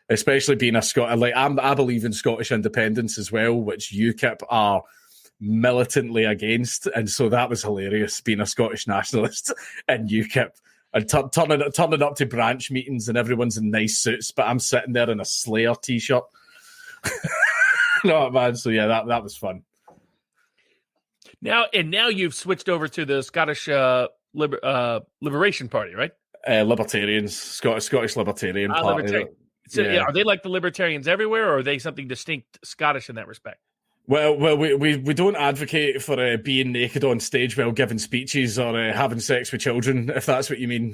Especially being a Scot. Like, I believe in Scottish independence as well, which UKIP are militantly against. And so that was hilarious, being a Scottish nationalist and UKIP. And turning up to branch meetings and everyone's in nice suits, but I'm sitting there in a Slayer T-shirt. No, man. So, yeah, that was fun. Now you've switched over to the Scottish Liberation Party, right? Libertarians, Scottish Libertarian Party. Libertarian. So, yeah. Are they like the Libertarians everywhere, or are they something distinct Scottish in that respect? Well, we don't advocate for being naked on stage while giving speeches or having sex with children, if that's what you mean.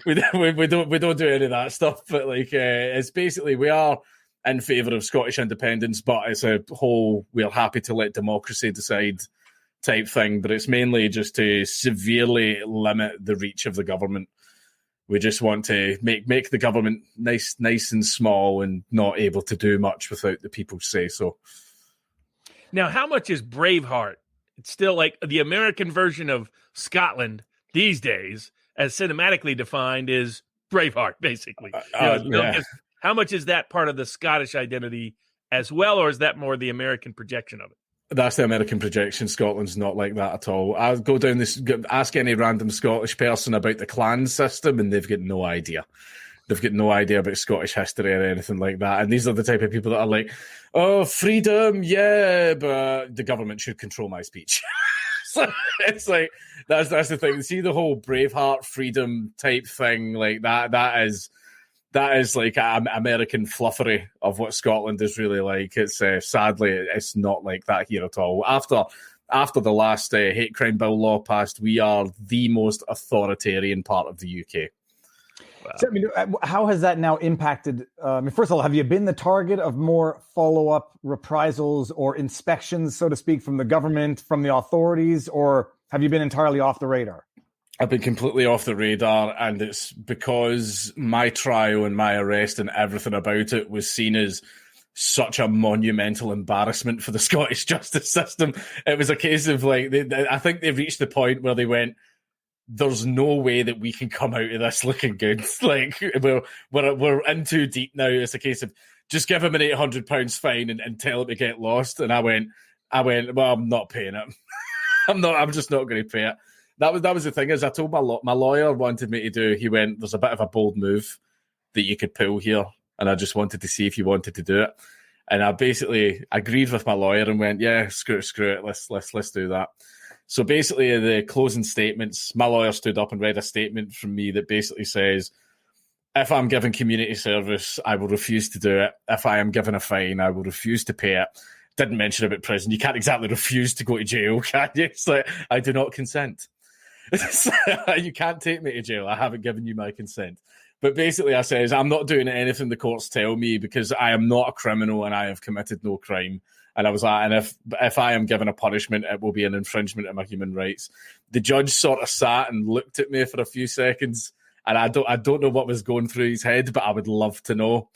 We don't do any of that stuff. But like, it's basically we are in favour of Scottish independence, but it's a whole we're happy to let democracy decide type thing. But it's mainly just to severely limit the reach of the government. We just want to make the government nice and small and not able to do much without the people's say so. Now, how much is Braveheart? It's still like the American version of Scotland these days, as cinematically defined, is Braveheart, basically. How much is that part of the Scottish identity as well, or is that more the American projection of it? That's the American projection. Scotland's not like that at all. I'll go down this, ask any random Scottish person about the clan system, and they've got no idea. They've got no idea about Scottish history or anything like that. And these are the type of people that are like, oh, freedom, yeah, but the government should control my speech. So it's like, that's the thing. See the whole Braveheart freedom type thing, like that is like American fluffery of what Scotland is really like. It's sadly, it's not like that here at all. After the last hate crime bill law passed, we are the most authoritarian part of the UK. Wow. So, I mean, how has that now impacted? First of all, have you been the target of more follow-up reprisals or inspections, so to speak, from the government, from the authorities, or have you been entirely off the radar? I've been completely off the radar, and it's because my trial and my arrest and everything about it was seen as such a monumental embarrassment for the Scottish justice system. It was a case of like, I think they've reached the point where they went, there's no way that we can come out of this looking good. Like we're in too deep now. It's a case of just give him an £800 fine and tell him to get lost. And I went, well, I'm not paying it. I'm just not going to pay it. That was the thing, is I told my lawyer wanted me to do, he went, there's a bit of a bold move that you could pull here. And I just wanted to see if you wanted to do it. And I basically agreed with my lawyer and went, yeah, screw it. Let's do that. So basically, the closing statements, my lawyer stood up and read a statement from me that basically says, if I'm giving community service, I will refuse to do it. If I am given a fine, I will refuse to pay it. Didn't mention about prison. You can't exactly refuse to go to jail, can you? It's like, I do not consent. You can't take me to jail. I haven't given you my consent. But basically, I says, I'm not doing anything the courts tell me because I am not a criminal and I have committed no crime. And I was like, and if I am given a punishment, it will be an infringement of my human rights. The judge sort of sat and looked at me for a few seconds, and I don't know what was going through his head, but I would love to know.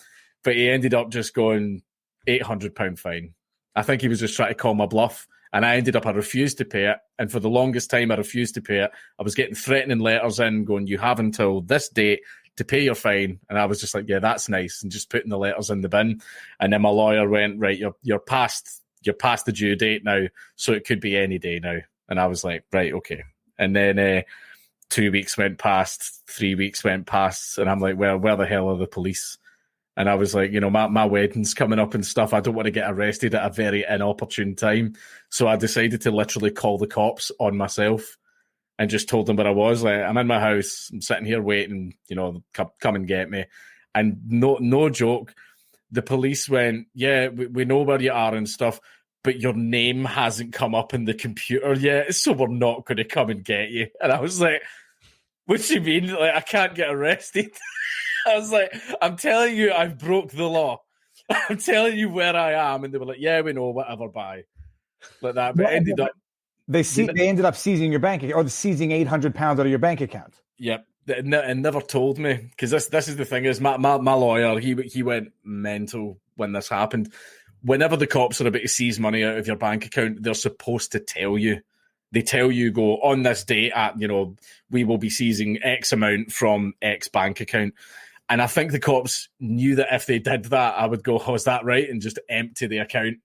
But he ended up just going £800 fine. I think he was just trying to call my bluff, and I refused to pay it. And for the longest time, I refused to pay it. I was getting threatening letters in going, you have until this date to pay your fine. And I was just like, yeah, that's nice. And just putting the letters in the bin. And then my lawyer went, right, you're past the due date now. So it could be any day now. And I was like, right, okay. And then 2 weeks went past, 3 weeks went past. And I'm like, well, where the hell are the police? And I was like, my wedding's coming up and stuff. I don't want to get arrested at a very inopportune time. So I decided to literally call the cops on myself. And just told them where I was. Like, I'm in my house. I'm sitting here waiting. Come and get me. And no joke. The police went, yeah, we know where you are and stuff, but your name hasn't come up in the computer yet, so we're not going to come and get you. And I was like, what do you mean? Like, I can't get arrested? I was like, I'm telling you, I've broke the law. I'm telling you where I am. And they were like, yeah, we know, whatever, bye. Like that. But ended up. They ended up seizing your bank account, or seizing £800 out of your bank account. Yep, and never told me, because this is the thing, is my lawyer, he went mental when this happened. Whenever the cops are about to seize money out of your bank account, they're supposed to tell you. They tell you, go on this date at we will be seizing X amount from X bank account. And I think the cops knew that if they did that, I would go, oh, is that right? And just empty the account.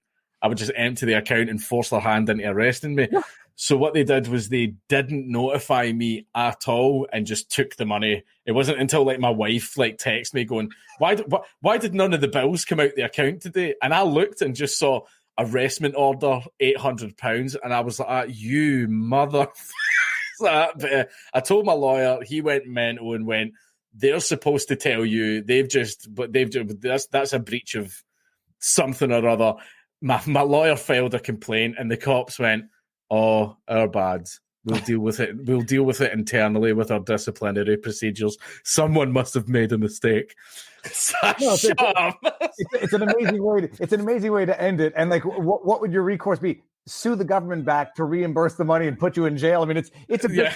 I would just empty the account and force their hand into arresting me. Yeah. So what they did was they didn't notify me at all and just took the money. It wasn't until my wife texted me going, why did none of the bills come out the account today? And I looked and just saw arrestment order, £800. And I was like, you mother. But I told my lawyer, he went mental and went, they're supposed to tell you. That's a breach of something or other. My lawyer filed a complaint and the cops went, oh, our bad. We'll deal with it. We'll deal with it internally with our disciplinary procedures. Someone must have made a mistake. Shut up. It's an amazing way. It's an amazing way to end it. And what would your recourse be? Sue the government back to reimburse the money and put you in jail. I mean, it's a bit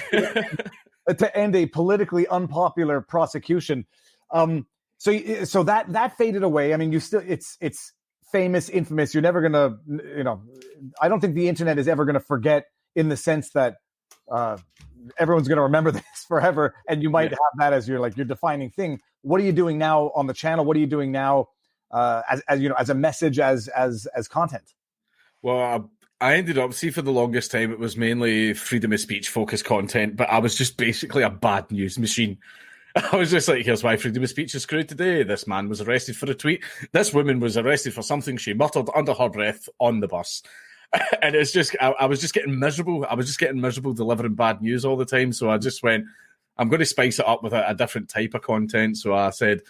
to end a politically unpopular prosecution. So that faded away. I mean, it's famous, infamous. You're never gonna, I don't think the internet is ever going to forget, in the sense that everyone's going to remember this forever, and you might have that as your defining thing. What are you doing now on the channel? What are you doing now as a message, as content? Well, I ended up, for the longest time, it was mainly freedom of speech focused content, but I was just basically a bad news machine. I was just like, here's why freedom of speech is screwed today. This man was arrested for a tweet. This woman was arrested for something she muttered under her breath on the bus. And it's just, I was just getting miserable. I was just getting miserable delivering bad news all the time. So I just went, I'm going to spice it up with a different type of content. So I said,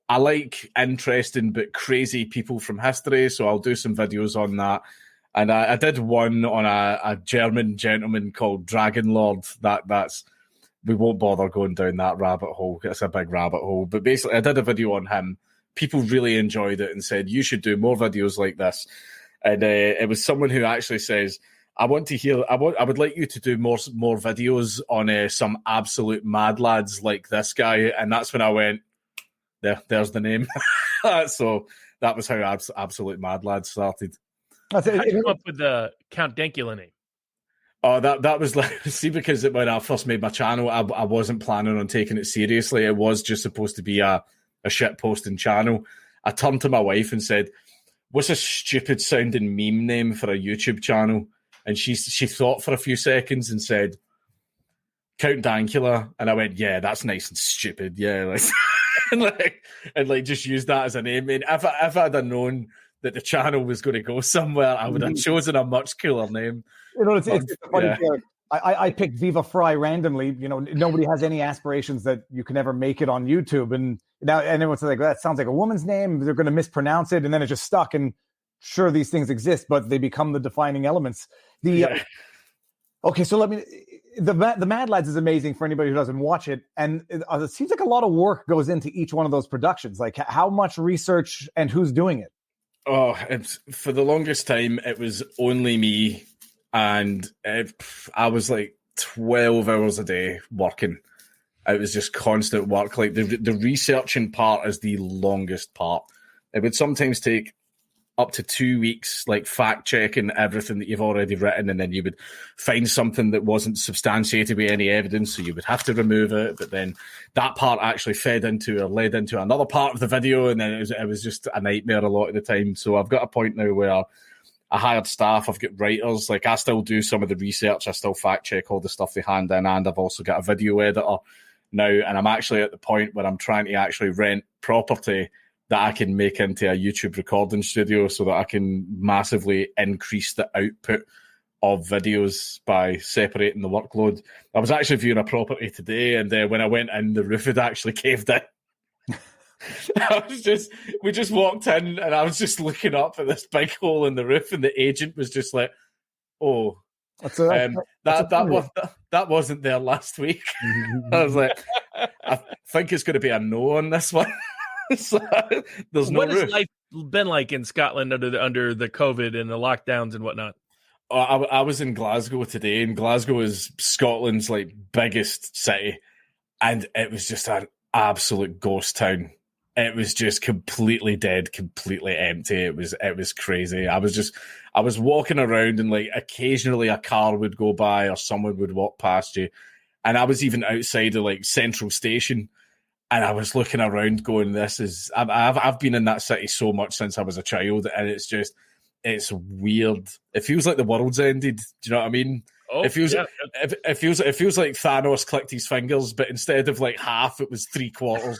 I like interesting but crazy people from history. So I'll do some videos on that. And I did one on a German gentleman called Dragon Lord. That's we won't bother going down that rabbit hole. It's a big rabbit hole. But basically, I did a video on him. People really enjoyed it and said, you should do more videos like this. And it was someone who actually says, I would like you to do more videos on some absolute mad lads like this guy. And that's when I went, there's the name. So that was how Absolute Mad Lads started. How did you come up with the Count Dankula name? Oh, that was like, see, because when I first made my channel, I wasn't planning on taking it seriously. It was just supposed to be a shit posting channel. I turned to my wife and said, what's a stupid sounding meme name for a YouTube channel? And she thought for a few seconds and said, Count Dankula. And I went, yeah, that's nice and stupid. Yeah. and just use that as a name. And if I'd have known that the channel was going to go somewhere, I would have chosen a much cooler name. It's funny. Yeah. I picked Viva Fry randomly. Nobody has any aspirations that you can ever make it on YouTube. And now everyone's like, that sounds like a woman's name. They're going to mispronounce it. And then it just stuck. And sure, these things exist, but they become the defining elements. Okay, so the Mad Lads is amazing for anybody who doesn't watch it. And it seems like a lot of work goes into each one of those productions. Like, how much research and who's doing it? Oh, for the longest time, it was only me. And I was like 12 hours a day working. It was just constant work. Like the researching part is the longest part. It would sometimes take up to 2 weeks, like fact checking everything that you've already written, and then you would find something that wasn't substantiated with any evidence, so you would have to remove it. But then that part actually led into another part of the video, and then it was just a nightmare a lot of the time. So I've got a point now where I hired staff, I've got writers, like I still do some of the research, I still fact check all the stuff they hand in, and I've also got a video editor now, and I'm actually at the point where I'm trying to actually rent property that I can make into a YouTube recording studio so that I can massively increase the output of videos by separating the workload. I was actually viewing a property today, and when I went in, the roof had actually caved in. We just walked in, and I was just looking up at this big hole in the roof, and the agent was just like, "Oh, that wasn't there last week." I was like, "I think it's going to be a no on this one." So, there's no roof. What has life been like in Scotland under the COVID and the lockdowns and whatnot? I was in Glasgow today, and Glasgow is Scotland's like biggest city, and it was just an absolute ghost town. It was just completely dead, completely empty. It was crazy. I was walking around, and like occasionally a car would go by or someone would walk past you, and I was even outside of like Central Station, and I was looking around going, I've been in that city so much since I was a child, and it's weird. It feels like the world's ended. Do you know what I mean? Oh, it feels like Thanos clicked his fingers, but instead of like half, it was 3/4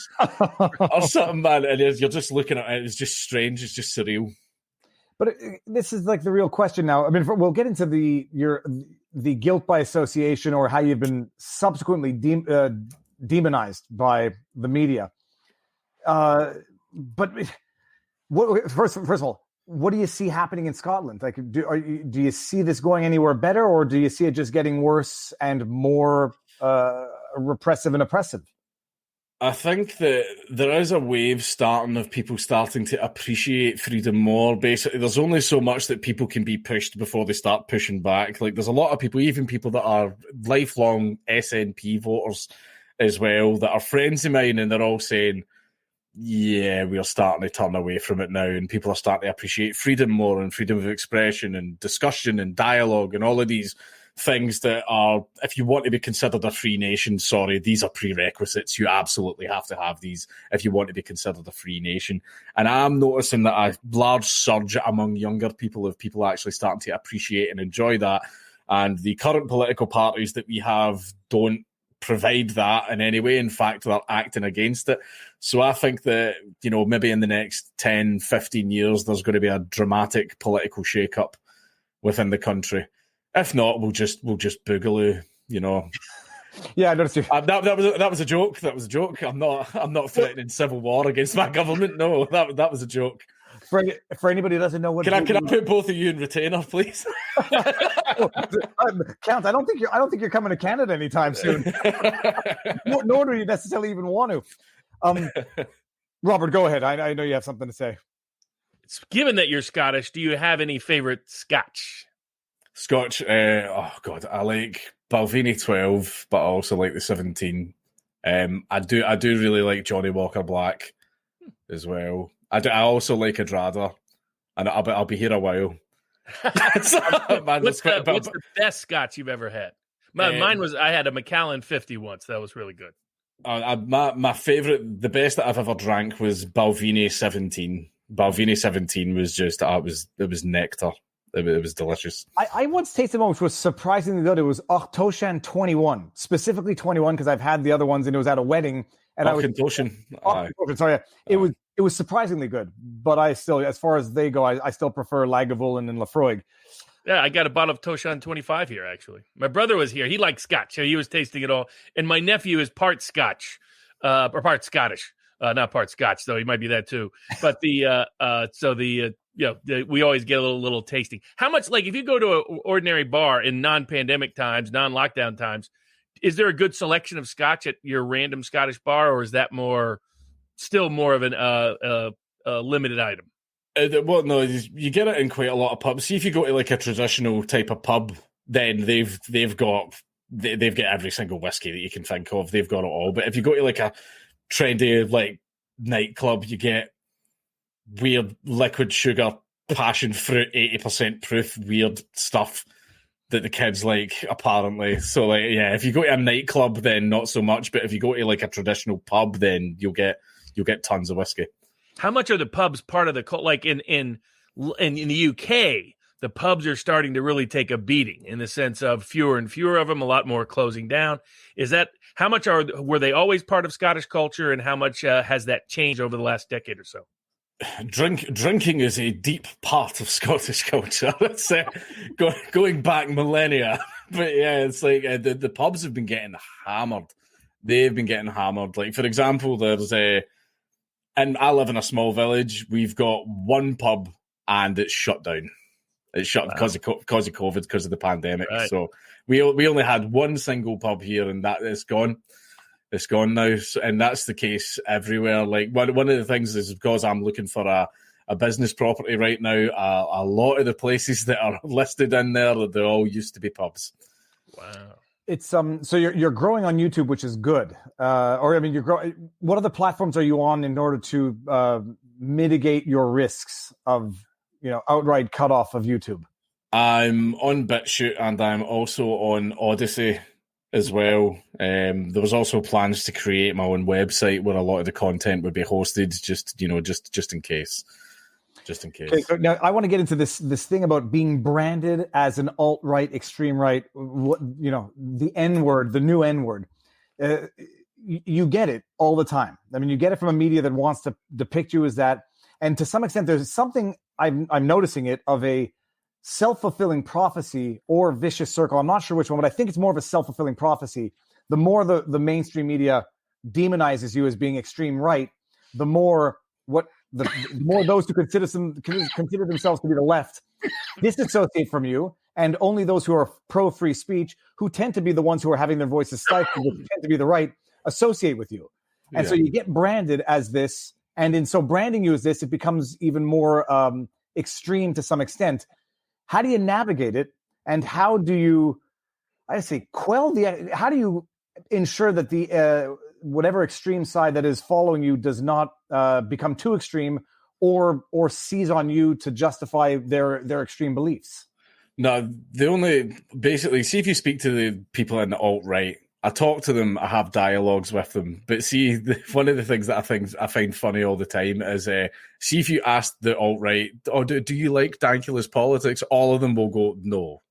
or something, man. And you're just looking at it. It's just strange. It's just surreal. But this is like the real question now. I mean, we'll get into the guilt by association, or how you've been subsequently demonized by the media. But first of all, what do you see happening in Scotland? Like, do you see this going anywhere better, or do you see it just getting worse and more repressive and oppressive? I think that there is a wave starting of people starting to appreciate freedom more. Basically, there's only so much that people can be pushed before they start pushing back. Like, there's a lot of people, even people that are lifelong SNP voters as well, that are friends of mine, and they're all saying, yeah, we're starting to turn away from it now, and people are starting to appreciate freedom more, and freedom of expression and discussion and dialogue and all of these things that are, if you want to be considered a free nation, sorry, these are prerequisites. You absolutely have to have these if you want to be considered a free nation. And I'm noticing that a large surge among younger people of people actually starting to appreciate and enjoy that. And the current political parties that we have don't provide that in any way. In fact, they're acting against it. So I think that, maybe in the next 10, 15 years, there's going to be a dramatic political shake-up within the country. If not, we'll just boogaloo, Yeah, I noticed you. That was a joke. That was a joke. I'm not threatening civil war against my government. No, that was a joke. For anybody who doesn't know what, can I put both of you in retainer, please? Count, I don't think you're coming to Canada anytime soon. Nor do you necessarily even want to. Robert, go ahead. I know you have something to say. Given that you're Scottish, do you have any favorite Scotch? Scotch, I like Balvenie 12, but I also like the 17. I do really like Johnny Walker Black as well. I also like a Drada, and I'll be here a while. What's the best Scotch you've ever had? Mine was, I had a Macallan 50 once. That was really good. My favorite, the best that I've ever drank was Balvenie 17. Balvenie 17 was just, it was nectar. It was delicious. I once tasted one which was surprisingly good. It was Octoshan 21, specifically 21, because I've had the other ones and it was at a wedding. And Octoshan. Sorry, it was surprisingly good. But I still, as far as they go, I still prefer Lagavulin and Laphroaig. Yeah, I got a bottle of Toshan 25 here, actually. My brother was here. He liked Scotch, so he was tasting it all. And my nephew is part Scotch, or part Scottish. Not part Scotch, though. He might be that too. But we always get a little tasting. How much, like, if you go to an ordinary bar in non-pandemic times, non-lockdown times, is there a good selection of Scotch at your random Scottish bar, or is that still more of a limited item? Well, no, you get it in quite a lot of pubs. See, if you go to like a traditional type of pub, then they've got every single whiskey that you can think of. They've got it all. But if you go to like a trendy like nightclub, you get weird liquid sugar, passion fruit, 80% proof, weird stuff that the kids like, apparently. So like, yeah, if you go to a nightclub, then not so much. But if you go to like a traditional pub, then you'll get tons of whiskey. How much are the pubs part of the like in the UK? The pubs are starting to really take a beating in the sense of fewer and fewer of them, a lot more closing down. Is that how much were they always part of Scottish culture, and how much has that changed over the last decade or so? Drinking is a deep part of Scottish culture. Let's say going back millennia, but yeah, it's like the pubs have been getting hammered. They've been getting hammered. Like for example, there's and I live in a small village. We've got one pub and it's shut down. It's shut because of COVID, because of the pandemic. Right. So we only had one single pub here, and that it's gone. It's gone now, and that's the case everywhere. Like one of the things is because I'm looking for a business property right now. A lot of the places that are listed in there, they all used to be pubs. Wow. It's so you're growing on YouTube, which is good. You're growing. What other platforms are you on in order to mitigate your risks of outright cutoff of YouTube? I'm on BitChute and I'm also on Odyssey as well. There was also plans to create my own website where a lot of the content would be hosted, just in case. Just in case. Okay, so now I want to get into this thing about being branded as an alt-right, extreme right. The N-word, the new N-word. You get it all the time. I mean, you get it from a media that wants to depict you as that. And to some extent, there's something I'm noticing it of a self-fulfilling prophecy or vicious circle. I'm not sure which one, but I think it's more of a self-fulfilling prophecy. The more the mainstream media demonizes you as being extreme right, the more the more those who consider themselves to be the left disassociate from you, and only those who are pro-free speech, who tend to be the ones who are having their voices stifled, which tend to be the right, associate with you. And so you get branded as this, and in so branding you as this, it becomes even more extreme to some extent. How do you navigate it, and how do you, how do you ensure that whatever extreme side that is following you does not become too extreme or seize on you to justify their extreme beliefs. No, basically, see if you speak to the people in the alt-right, I talk to them, I have dialogues with them. But see, one of the things that I find funny all the time is, see if you ask the alt-right, oh, do you like Dankula's politics? All of them will go, no,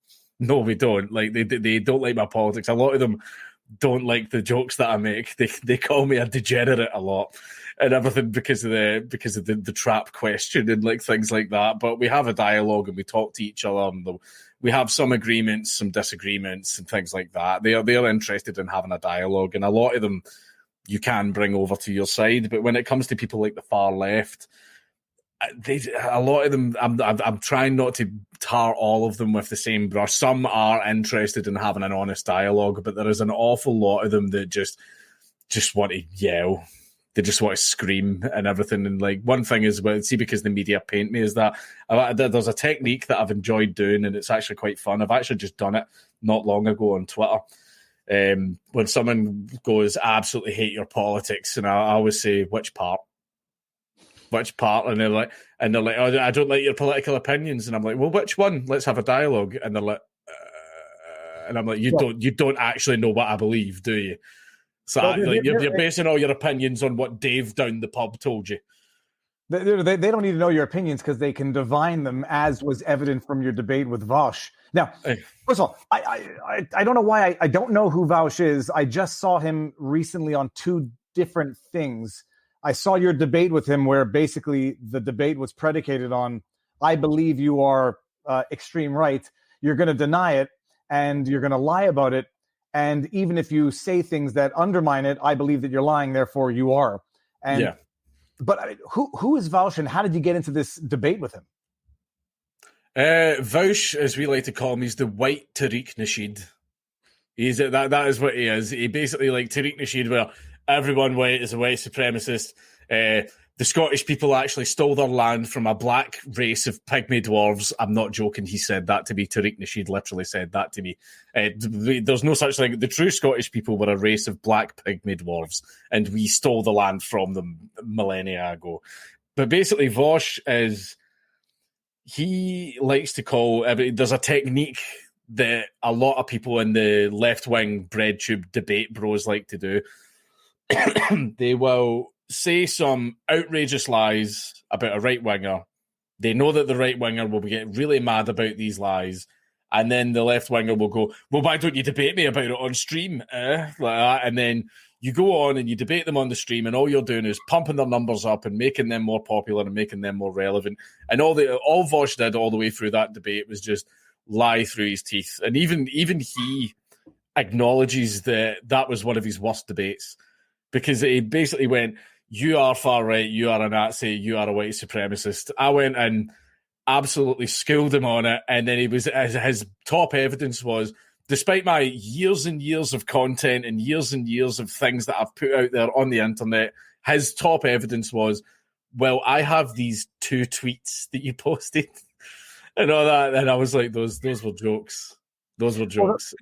we don't. Like they don't like my politics. A lot of them don't like the jokes that I make. They call me a degenerate a lot and everything because of the trap question and like things like that. But we have a dialogue and we talk to each other. And we have some agreements, some disagreements, and things like that. They are interested in having a dialogue, and a lot of them you can bring over to your side. But when it comes to people like the far left, a lot of them, I'm trying not to tar all of them with the same brush. Some are interested in having an honest dialogue, but there is an awful lot of them that just want to yell. They just want to scream and everything. And like one thing is, well, see, because the media paint me, is that there's a technique that I've enjoyed doing, and it's actually quite fun. I've actually just done it not long ago on Twitter. When someone goes, "I absolutely hate your politics," and I always say, "Which part?" And they're like, "Oh, I don't like your political opinions." And I'm like, "Well, which one? Let's have a dialogue." And they're like, and I'm like, "You don't actually know what I believe, do you?" So you're basing all your opinions on what Dave down the pub told you. They don't need to know your opinions because they can divine them, as was evident from your debate with Vaush. Now, first of all, I don't know why I don't know who Vaush is. I just saw him recently on two different things. I saw your debate with him where basically the debate was predicated on, I believe you are extreme right. You're going to deny it and you're going to lie about it. And even if you say things that undermine it, I believe that you're lying, therefore you are. And yeah. But I mean, who is Vaush, and how did you get into this debate with him? Vaush, as we like to call him, he's the white Tariq Nasheed. That is what he is. He basically, like Tariq Nasheed, where everyone white is a white supremacist. The Scottish people actually stole their land from a black race of pygmy dwarves. I'm not joking. He said that to me. Tariq Nasheed literally said that to me. There's no such thing. The true Scottish people were a race of black pygmy dwarves, and we stole the land from them millennia ago. But basically, Vaush he likes to call there's a technique that a lot of people in the left-wing bread tube debate bros like to do. They will say some outrageous lies about a right-winger. They know that the right-winger will get really mad about these lies, and then the left-winger will go, well, why don't you debate me about it on stream? Like that. And then you go on and you debate them on the stream, and all you're doing is pumping their numbers up and making them more popular and making them more relevant. And all Vaush did all the way through that debate was just lie through his teeth. And even he acknowledges that was one of his worst debates, because he basically went, you are far right, you are a Nazi, you are a white supremacist. I went and absolutely schooled him on it, and then his top evidence was, despite my years and years of content and years of things that I've put out there on the internet, his top evidence was, well, I have these 2 tweets that you posted and all that. And I was like, those were jokes. Those were jokes.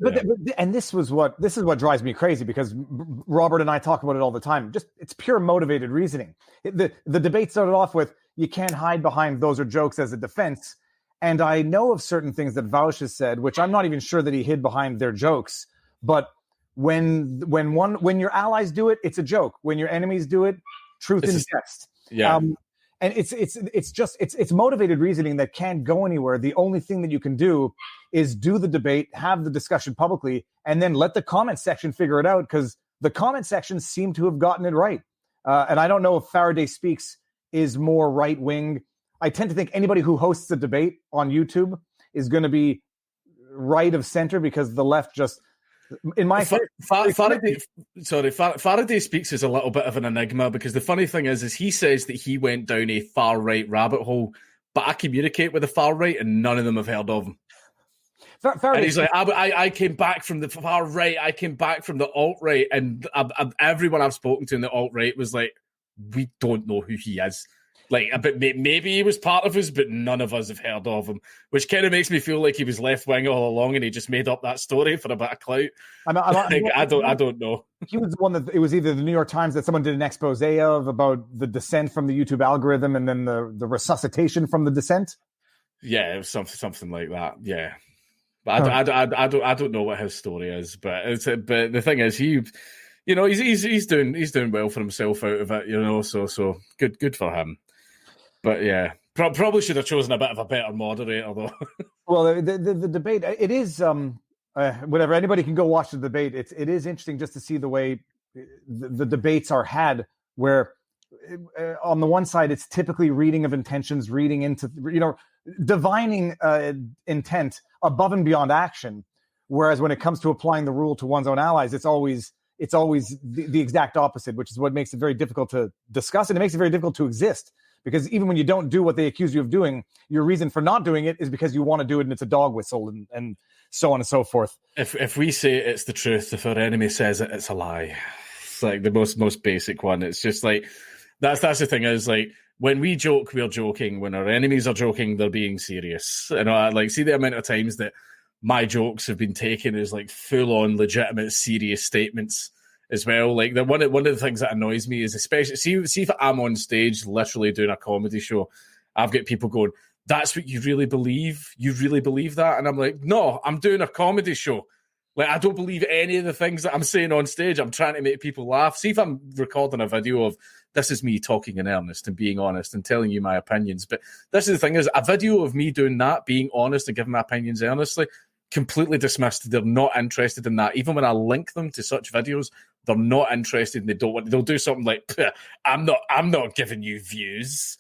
And this is what drives me crazy, because Robert and I talk about it all the time. Just, it's pure motivated reasoning. The debate started off with, you can't hide behind those are jokes as a defense. And I know of certain things that Vaush has said, which I'm not even sure that he hid behind their jokes. But when your allies do it, it's a joke. When your enemies do it, truth in jest. Yeah. And it's motivated reasoning that can't go anywhere. The only thing that you can do is do the debate, have the discussion publicly, and then let the comment section figure it out, because the comment section seem to have gotten it right. And I don't know if Faraday Speaks is more right-wing. I tend to think anybody who hosts a debate on YouTube is going to be right of center, because the left just, in my Faraday Speaks is a little bit of an enigma, because the funny thing is he says that he went down a far right rabbit hole, but I communicate with the far right and none of them have heard of him. And he's like, I came back from the far right, I came back from the alt right, and everyone I've spoken to in the alt right was like, we don't know who he is. Like, but maybe he was part of us, but none of us have heard of him, which kind of makes me feel like he was left wing all along, and he just made up that story for a bit of clout. I don't know. He was the one that it was either the New York Times that someone did an expose of about the descent from the YouTube algorithm, and then the resuscitation from the descent. Yeah, it was something like that. Yeah, but I don't know what his story is, but but the thing is, he's doing well for himself out of it, so good for him. But yeah, probably should have chosen a bit of a better moderator, though. Well, the debate, it is whatever. Anybody can go watch the debate. It is interesting just to see the way the debates are had, where on the one side it's typically reading of intentions, reading into divining intent above and beyond action. Whereas when it comes to applying the rule to one's own allies, it's always the exact opposite, which is what makes it very difficult to discuss, and it makes it very difficult to exist. Because even when you don't do what they accuse you of doing, your reason for not doing it is because you want to do it, and it's a dog whistle, and so on and so forth. If we say it's the truth, if our enemy says it, it's a lie. It's like the most basic one. It's just like that's the thing is, like, when we joke, we're joking. When our enemies are joking, they're being serious. And I like see the amount of times that my jokes have been taken as like full on legitimate serious statements as well. Like one of the things that annoys me is, especially see if I'm on stage literally doing a comedy show, I've got people going, "That's what you really believe? You really believe that?" And I'm like, "No, I'm doing a comedy show. Like, I don't believe any of the things that I'm saying on stage. I'm trying to make people laugh." See if I'm recording a video of this is me talking in earnest and being honest and telling you my opinions. But this is the thing is, a video of me doing that, being honest and giving my opinions earnestly, completely dismissed. They're not interested in that. Even when I link them to such videos, they're not interested, and they'll do something like, I'm not giving you views.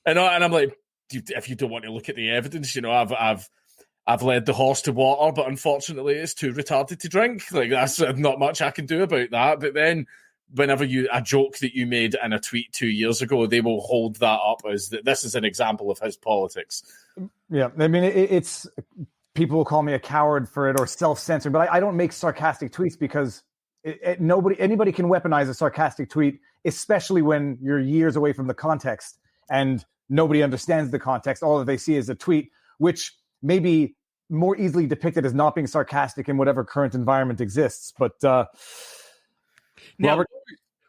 And I'm like, if you don't want to look at the evidence, I've led the horse to water, but unfortunately it's too retarded to drink. Like, that's not much I can do about that. But then whenever a joke that you made in a tweet 2 years ago, they will hold that up as that this is an example of his politics. Yeah, I mean, it's people will call me a coward for it or self-censored, but I don't make sarcastic tweets because anybody can weaponize a sarcastic tweet, especially when you're years away from the context and nobody understands the context. All that they see is a tweet, which may be more easily depicted as not being sarcastic in whatever current environment exists. But now, Robert,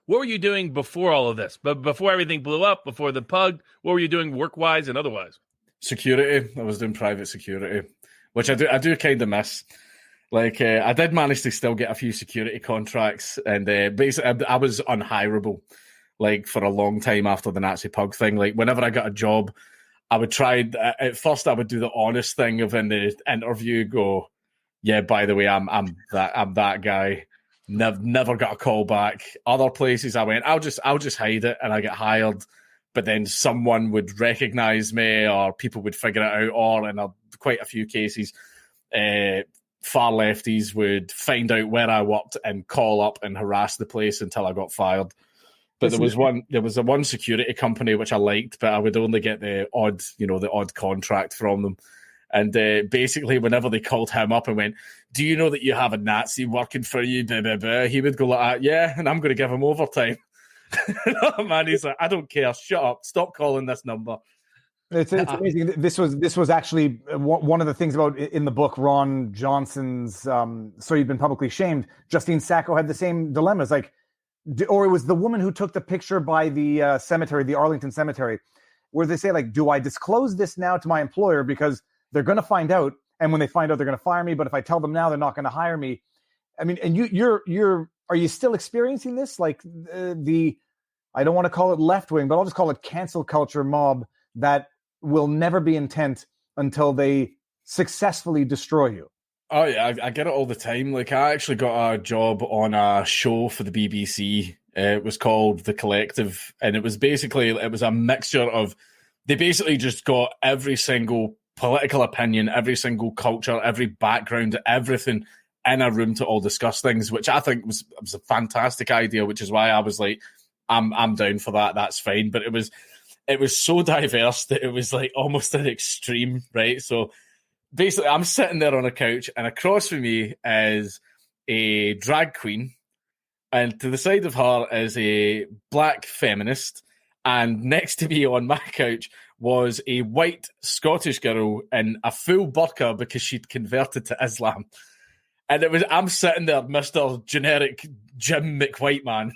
what were you doing before all of this? But before everything blew up, before the pug, what were you doing work-wise and otherwise? Security. I was doing private security, which I do kind of miss. Like, I did manage to still get a few security contracts, and basically I was unhireable, like, for a long time after the Nazi pug thing. Like, whenever I got a job, I would try, at first I would do the honest thing of in the interview go, "Yeah, by the way, I'm that guy." Never got a call back. Other places I went, I'll just hide it, and I get hired. But then someone would recognize me, or people would figure it out, or in quite a few cases, far lefties would find out where I worked and call up and harass the place until I got fired. But there was one security company which I liked, but I would only get the odd contract from them. And basically, whenever they called him up and went, "Do you know that you have a Nazi working for you?" Blah, blah, blah, he would go like, "Yeah," and I'm going to give him overtime. Oh, man, he's like, "I don't care. Shut up. Stop calling this number." It's amazing. This was actually one of the things about in the book, Ron Johnson's "So You've Been Publicly Shamed." Justine Sacco had the same dilemmas, like, or it was the woman who took the picture by the cemetery, the Arlington Cemetery, where they say, like, "Do I disclose this now to my employer because they're going to find out, and when they find out, they're going to fire me. But if I tell them now, they're not going to hire me." I mean, and are you still experiencing this? Like I don't want to call it left wing, but I'll just call it cancel culture mob that will never be intent until they successfully destroy you. Oh yeah, I get it all the time. Like, I actually got a job on a show for the BBC. It was called The Collective, and it was a mixture of, they basically just got every single political opinion, every single culture, every background, everything in a room to all discuss things, which I think was a fantastic idea, which is why I was like, I'm down for that. That's fine. But it was so diverse that it was like almost an extreme, right? So basically, I'm sitting there on a couch, and across from me is a drag queen, and to the side of her is a black feminist, And next to me on my couch was a white Scottish girl in a full burqa because she'd converted to Islam. And I'm sitting there, Mr. Generic Jim McWhiteman.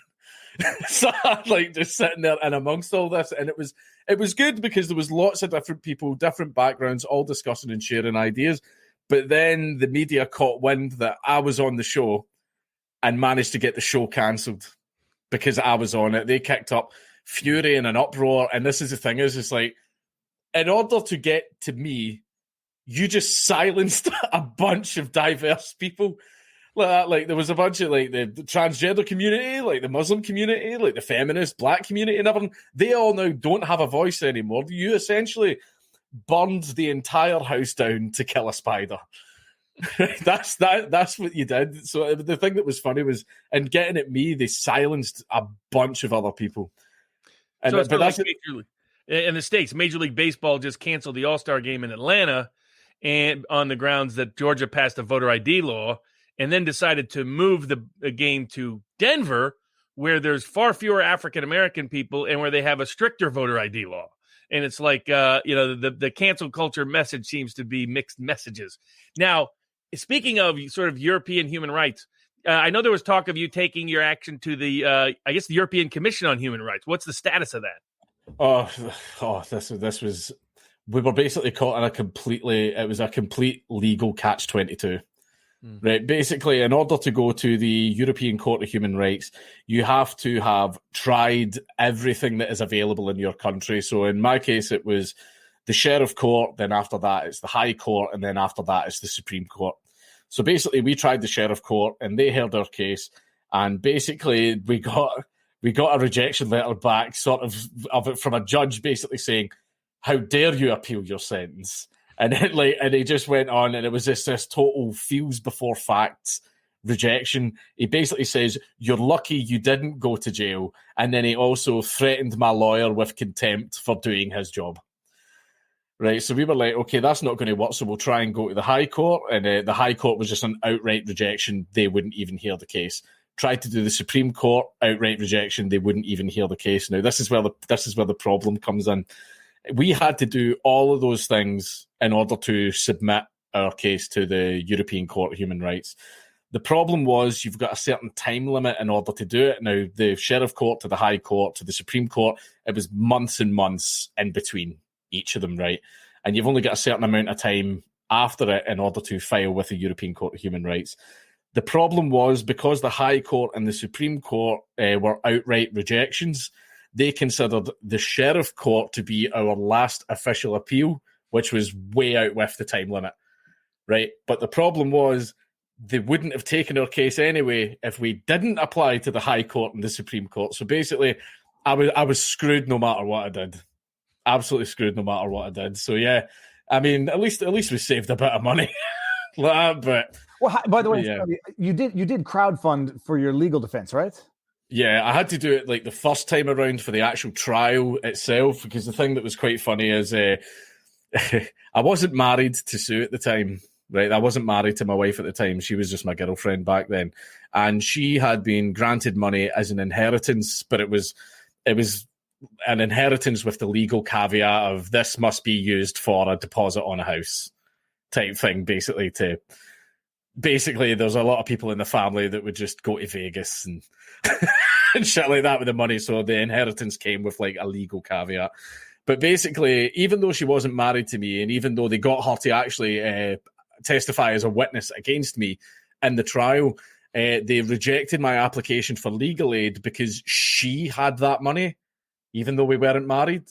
So I'm like just sitting there and amongst all this. And it was good because there was lots of different people, different backgrounds, all discussing and sharing ideas. But then the media caught wind that I was on the show and managed to get the show cancelled because I was on it. They kicked up fury and an uproar. And this is the thing is, it's like, in order to get to me, you just silenced a bunch of diverse people. Like there was a bunch of like the transgender community, like the Muslim community, like the feminist, black community and everything. They all now don't have a voice anymore. You essentially burned the entire house down to kill a spider. That's what you did. So the thing that was funny was, in getting at me, they silenced a bunch of other people. And, so it's like in the States, Major League Baseball just canceled the All-Star game in Atlanta and on the grounds that Georgia passed a voter ID law, and then decided to move the game to Denver, where there's far fewer African-American people and where they have a stricter voter ID law. And it's like, the cancel culture message seems to be mixed messages. Now, speaking of sort of European human rights, I know there was talk of you taking your action to the European Commission on Human Rights. What's the status of that? This was, we were basically caught in it was a complete legal catch-22. Right. Basically, in order to go to the European Court of Human Rights, you have to have tried everything that is available in your country. So in my case, it was the Sheriff Court. Then after that, it's the High Court. And then after that, it's the Supreme Court. So basically, we tried the Sheriff Court and they heard our case. And basically, we got a rejection letter back sort of it from a judge basically saying, how dare you appeal your sentence? And he just went on, and it was this total feels before facts rejection. He basically says, you're lucky you didn't go to jail. And then he also threatened my lawyer with contempt for doing his job. Right, so we were like, okay, that's not going to work, so we'll try and go to the High Court. And the High Court was just an outright rejection. They wouldn't even hear the case. Tried to do the Supreme Court, outright rejection. They wouldn't even hear the case. Now, this is where the problem comes in. We had to do all of those things in order to submit our case to the European Court of Human Rights. The problem was you've got a certain time limit in order to do it. Now, the Sheriff Court to the High Court to the Supreme Court, it was months and months in between each of them, right? And you've only got a certain amount of time after it in order to file with the European Court of Human Rights. The problem was because the High Court and the Supreme Court were outright rejections, they considered the Sheriff Court to be our last official appeal, which was way out with the time limit, right? But the problem was they wouldn't have taken our case anyway if we didn't apply to the High Court and the Supreme Court. So basically, I was screwed no matter what I did. Absolutely screwed no matter what I did. So yeah, I mean, at least we saved a bit of money. But well, by the way, yeah. you did crowdfund for your legal defense, right? Yeah, I had to do it like the first time around for the actual trial itself, because the thing that was quite funny is I wasn't married to Sue at the time, right? I wasn't married to my wife at the time. She was just my girlfriend back then. And she had been granted money as an inheritance, but it was an inheritance with the legal caveat of this must be used for a deposit on a house type thing, basically there's a lot of people in the family that would just go to Vegas and and shit like that with the money. So the inheritance came with like a legal caveat. But basically, even though she wasn't married to me, and even though they got her to actually testify as a witness against me in the trial, they rejected my application for legal aid because she had that money, even though we weren't married.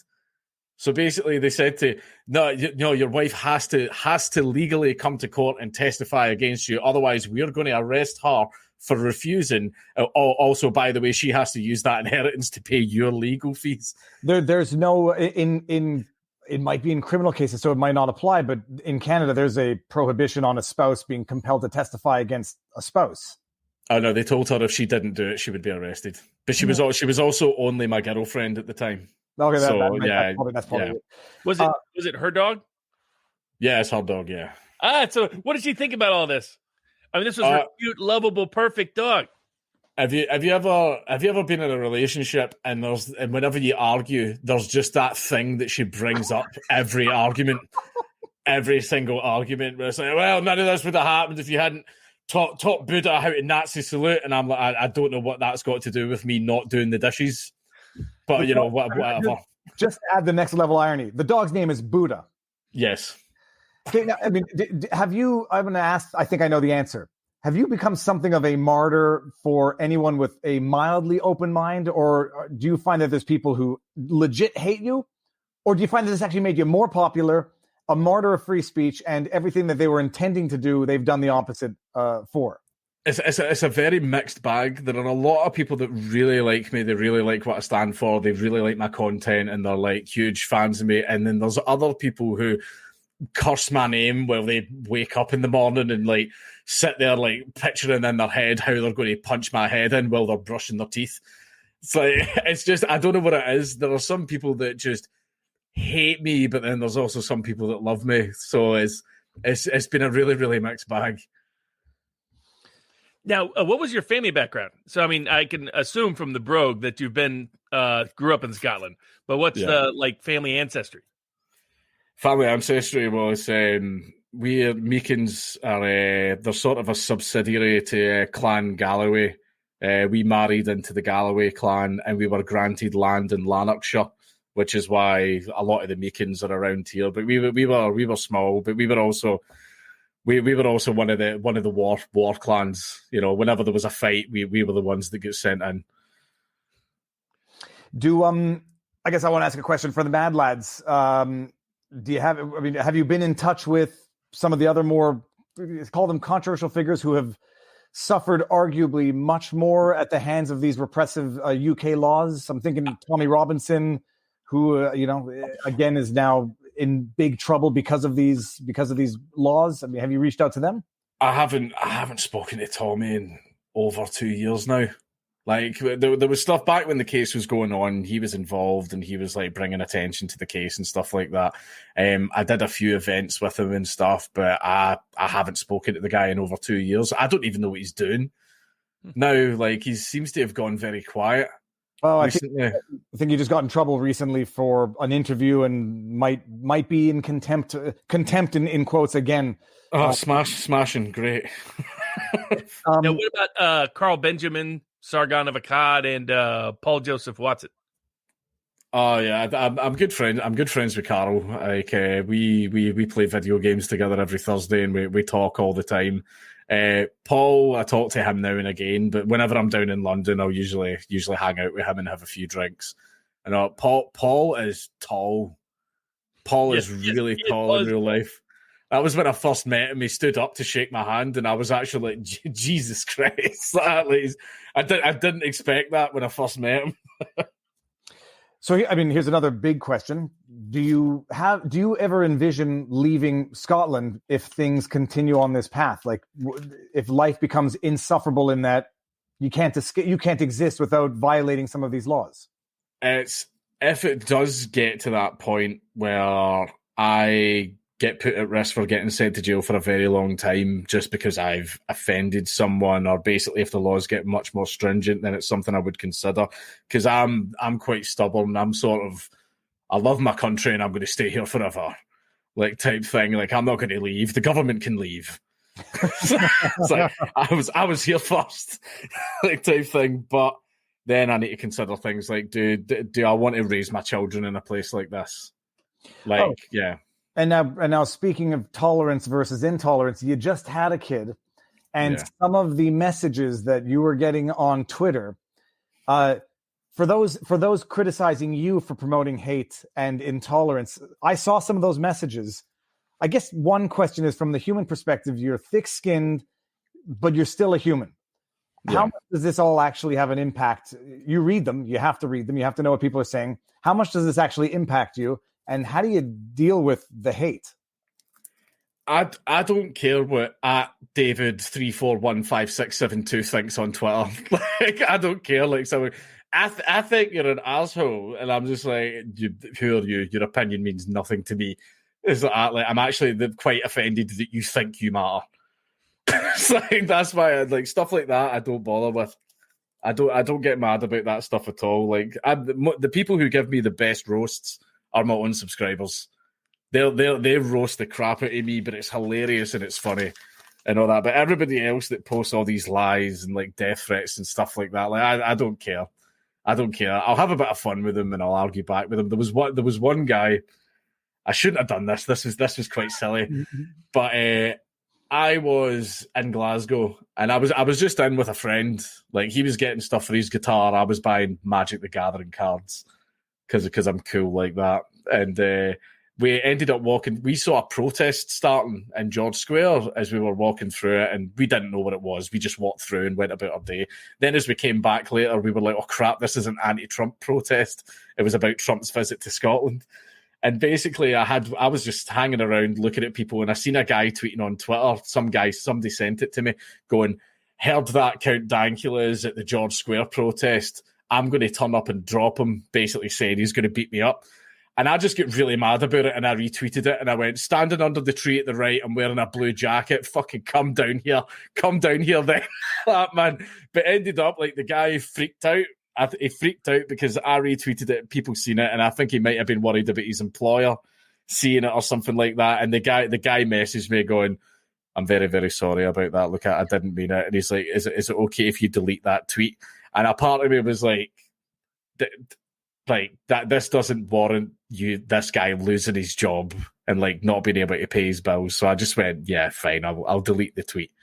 So basically, they said no, your wife has to legally come to court and testify against you. Otherwise, we're going to arrest her for refusing. Also, by the way, she has to use that inheritance to pay your legal fees. There's no in it might be in criminal cases, so it might not apply. But in Canada, there's a prohibition on a spouse being compelled to testify against a spouse. Oh no, they told her if she didn't do it, she would be arrested. But she was also only my girlfriend at the time. Okay, that's probably yeah. it. Was it her dog? Yeah, it's her dog, yeah. So what did she think about all this? I mean, this was her cute, lovable, perfect dog. Have you ever been in a relationship and whenever you argue, there's just that thing that she brings up every argument, every single argument, where it's like, well, none of this would have happened if you hadn't taught Buddha how to Nazi salute, and I'm like, I don't know what that's got to do with me not doing the dishes, but you know, whatever. Just add the next level irony. The dog's name is Buddha. Yes. Okay, now, I mean, have you? I'm going to ask. I think I know the answer. Have you become something of a martyr for anyone with a mildly open mind, or do you find that there's people who legit hate you, or do you find that this actually made you more popular, a martyr of free speech, and everything that they were intending to do, they've done the opposite for? It's a very mixed bag. There are a lot of people that really like me. They really like what I stand for. They really like my content, and they're like huge fans of me. And then there's other people who curse my name while they wake up in the morning and like sit there like picturing in their head how they're going to punch my head in while they're brushing their teeth. It's like, it's just, I don't know what it is. There are some people that just hate me, but then there's also some people that love me. So it's been a really, really mixed bag. Now, what was your family background? So, I mean, I can assume from the brogue that you've been grew up in Scotland, but what's the like family ancestry? Family ancestry was we Meekins are they're sort of a subsidiary to Clan Galloway. We married into the Galloway clan, and we were granted land in Lanarkshire, which is why a lot of the Meekins are around here. But we were small, but we were also one of the war clans. You know, whenever there was a fight, we were the ones that get sent in. I guess I want to ask a question for the Mad Lads. Have you been in touch with some of the other more, call them controversial figures, who have suffered arguably much more at the hands of these repressive UK laws? I'm thinking Tommy Robinson, who again is now in big trouble because of these laws. I mean, have you reached out to them? I haven't spoken to Tommy in over 2 years now. Like, there was stuff back when the case was going on. He was involved, and he was like bringing attention to the case and stuff like that. I did a few events with him and stuff, but I haven't spoken to the guy in over 2 years. I don't even know what he's doing now. Like, he seems to have gone very quiet. Oh, I think he just got in trouble recently for an interview and might be in contempt in quotes again. Oh, smashing, great. Now, what about Carl Benjamin, Sargon of Akkad, and Paul Joseph Watson? Oh yeah, I'm good friends. I'm good friends with Carl. Like we play video games together every Thursday, and we talk all the time. Paul, I talk to him now and again, but whenever I'm down in London, I'll usually hang out with him and have a few drinks. And Paul is tall. Paul is really tall in real life. That was when I first met him. He stood up to shake my hand, and I was actually like, Jesus Christ. I didn't expect that when I first met him. So, I mean, here's another big question. Do you ever envision leaving Scotland if things continue on this path? Like, if life becomes insufferable in that you can't exist without violating some of these laws? If it does get to that point where I get put at risk for getting sent to jail for a very long time just because I've offended someone, or basically if the laws get much more stringent, then it's something I would consider. Because I'm quite stubborn. I'm sort of, I love my country and I'm going to stay here forever, like type thing. Like, I'm not going to leave. The government can leave. It's like, I was here first, like type thing. But then I need to consider things like, do I want to raise my children in a place like this? Like, yeah. And now, speaking of tolerance versus intolerance, you just had a kid, and some of the messages that you were getting on Twitter, for those criticizing you for promoting hate and intolerance, I saw some of those messages. I guess one question is, from the human perspective, you're thick-skinned, but you're still a human. Yeah. How much does this all actually have an impact? You read them, you have to read them, you have to know what people are saying. How much does this actually impact you? And how do you deal with the hate? I don't care what @David341567 thinks on Twitter. Like, I don't care. Like, so I think you're an asshole, and I'm just like, who are you? Your opinion means nothing to me. It's like, I'm actually quite offended that you think you matter. It's like, that's why stuff like that I don't bother with. I don't get mad about that stuff at all. Like the people who give me the best roasts are my own subscribers. They roast the crap out of me, but it's hilarious and it's funny and all that. But everybody else that posts all these lies and like death threats and stuff like that, like I don't care. I don't care. I'll have a bit of fun with them and I'll argue back with them. There was one guy. I shouldn't have done this. This was quite silly, but I was in Glasgow and I was just in with a friend. Like he was getting stuff for his guitar. I was buying Magic the Gathering cards because I'm cool like that. And we ended up walking. We saw a protest starting in George Square as we were walking through it, and we didn't know what it was. We just walked through and went about our day. Then as we came back later, we were like, oh crap, this is an anti-Trump protest. It was about Trump's visit to Scotland. And basically, I was just hanging around looking at people, and I seen a guy tweeting on Twitter. Somebody sent it to me, going, "Heard that Count Dankula is at the George Square protest. I'm going to turn up and drop him." Basically saying he's going to beat me up. And I just get really mad about it, and I retweeted it, and I went, "Standing under the tree at the right, I'm wearing a blue jacket. Fucking come down here then." That man. But ended up like the guy freaked out. He freaked out because I retweeted it, people seen it, and I think he might have been worried about his employer seeing it or something like that. And the guy messaged me going, "I'm very, very sorry about that. Look, I didn't mean it." And he's like, "Is it okay if you delete that tweet?" And a part of me was like that. This doesn't warrant this guy losing his job and like not being able to pay his bills. So I just went, "Yeah, fine. I'll delete the tweet."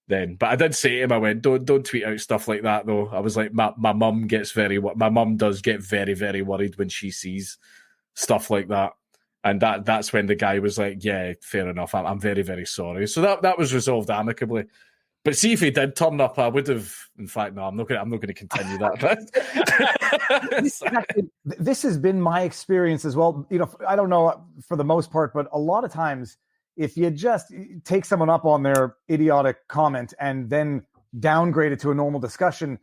Then, but I did say to him, I went, don't tweet out stuff like that though. I was like, my mum does get very, very worried when she sees stuff like that. And that's when the guy was like, "Yeah, fair enough. I'm very, very sorry." So that was resolved amicably. But see, if he did turn up, I would have. In fact, no, I'm not going to continue that. This has been my experience as well. You know, I don't know for the most part, but a lot of times, if you just take someone up on their idiotic comment and then downgrade it to a normal discussion,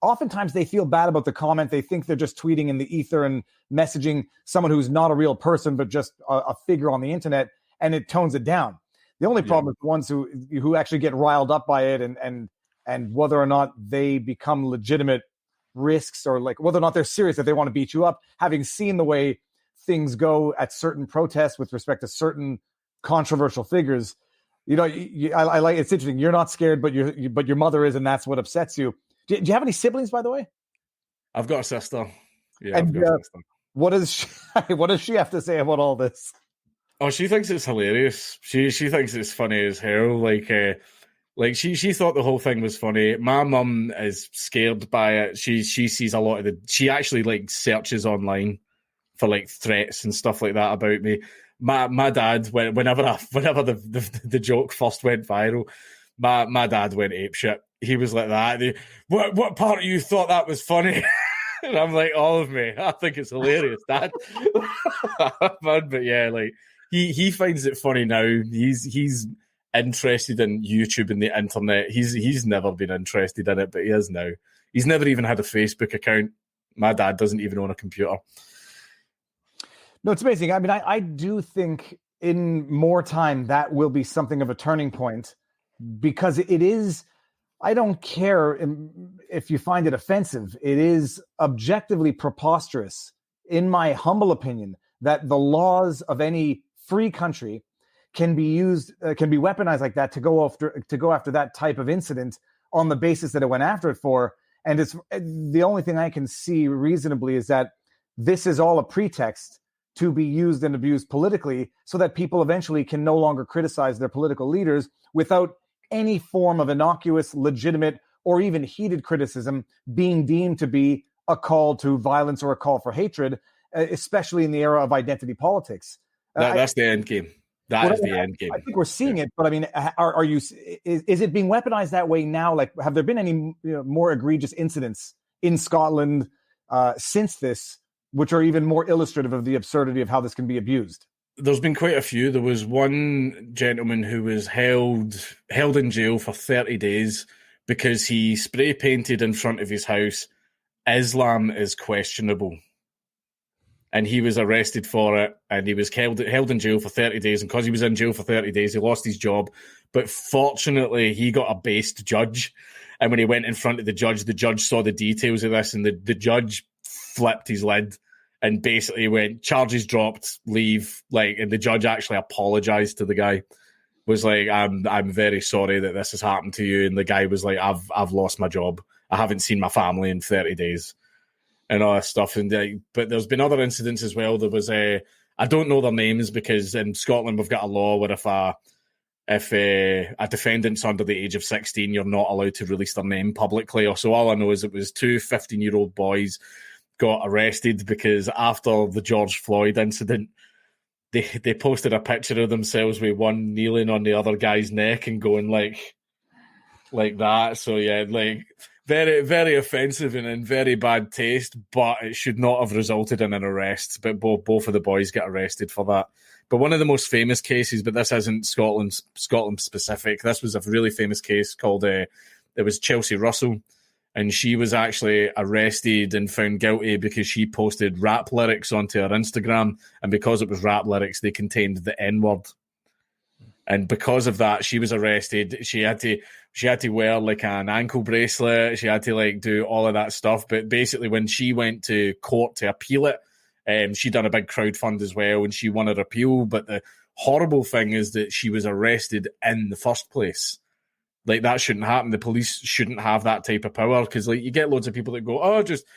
oftentimes they feel bad about the comment. They think they're just tweeting in the ether and messaging someone who's not a real person, but just a figure on the internet, and it tones it down. The only problem is the ones who actually get riled up by it and whether or not they become legitimate risks, or like whether or not they're serious that they want to beat you up, having seen the way things go at certain protests with respect to certain controversial figures. You know, I like, it's interesting. You're not scared, but your mother is, and that's what upsets you. Do you have any siblings, by the way? I've got a sister. Yeah, and, I've got a sister. What does she have to say about all this? Oh, she thinks it's hilarious. She thinks it's funny as hell. Like she thought the whole thing was funny. My mum is scared by it. She sees a lot of she actually like searches online for like threats and stuff like that about me. My dad, whenever the joke first went viral, my dad went apeshit. He was like that. What part of you thought that was funny? And I'm like, all of me. I think it's hilarious, Dad. But yeah, like he finds it funny now. He's interested in YouTube and the internet. He's never been interested in it, but he is now. He's never even had a Facebook account. My dad doesn't even own a computer. No, it's amazing. I mean, I do think in more time that will be something of a turning point, because it is, I don't care if you find it offensive, it is objectively preposterous, in my humble opinion, that the laws of any free country can be used, can be weaponized like that to go after that type of incident on the basis that it went after it for. And it's the only thing I can see reasonably is that this is all a pretext to be used and abused politically, so that people eventually can no longer criticize their political leaders without any form of innocuous, legitimate, or even heated criticism being deemed to be a call to violence or a call for hatred, especially in the era of identity politics. That's the end game. That is the end game. I think we're seeing it, but I mean, is it being weaponized that way now? Like, have there been any more egregious incidents in Scotland since this, which are even more illustrative of the absurdity of how this can be abused? There's been quite a few. There was one gentleman who was held in jail for 30 days because he spray painted in front of his house, "Islam is questionable." And he was arrested for it, and he was held in jail for 30 days. And because he was in jail for 30 days, he lost his job. But fortunately, he got a based judge. And when he went in front of the judge saw the details of this, and the judge flipped his lid and basically went, charges dropped, leave. Like, and the judge actually apologized to the guy. Was like, I'm very sorry that this has happened to you. And the guy was like, I've lost my job. I haven't seen my family in 30 days and all that stuff. And but there's been other incidents as well. There was I don't know their names because in Scotland we've got a law where if a defendant's under the age of 16, you're not allowed to release their name publicly. So all I know is it was two 15-year-old boys got arrested because after the George Floyd incident, they posted a picture of themselves with one kneeling on the other guy's neck and going like that. So yeah, like very, very offensive and in very bad taste, but it should not have resulted in an arrest. But both of the boys get arrested for that. But one of the most famous cases, but this isn't Scotland specific. This was a really famous case called it was Chelsea Russell. And she was actually arrested and found guilty because she posted rap lyrics onto her Instagram. And because it was rap lyrics, they contained the N-word. And because of that, she was arrested. She had to wear like an ankle bracelet. She had to like do all of that stuff. But basically, when she went to court to appeal it, she done a big crowdfund as well, and she won her appeal. But the horrible thing is that she was arrested in the first place. Like, that shouldn't happen. The police shouldn't have that type of power because, like, you get loads of people that go, oh, just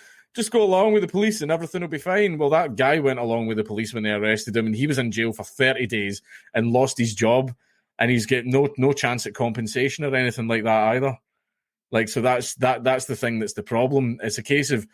go along with the police and everything will be fine. Well, that guy went along with the police when they arrested him, and he was in jail for 30 days and lost his job, and he's getting no chance at compensation or anything like that either. Like, so that's the thing that's the problem. It's a case of,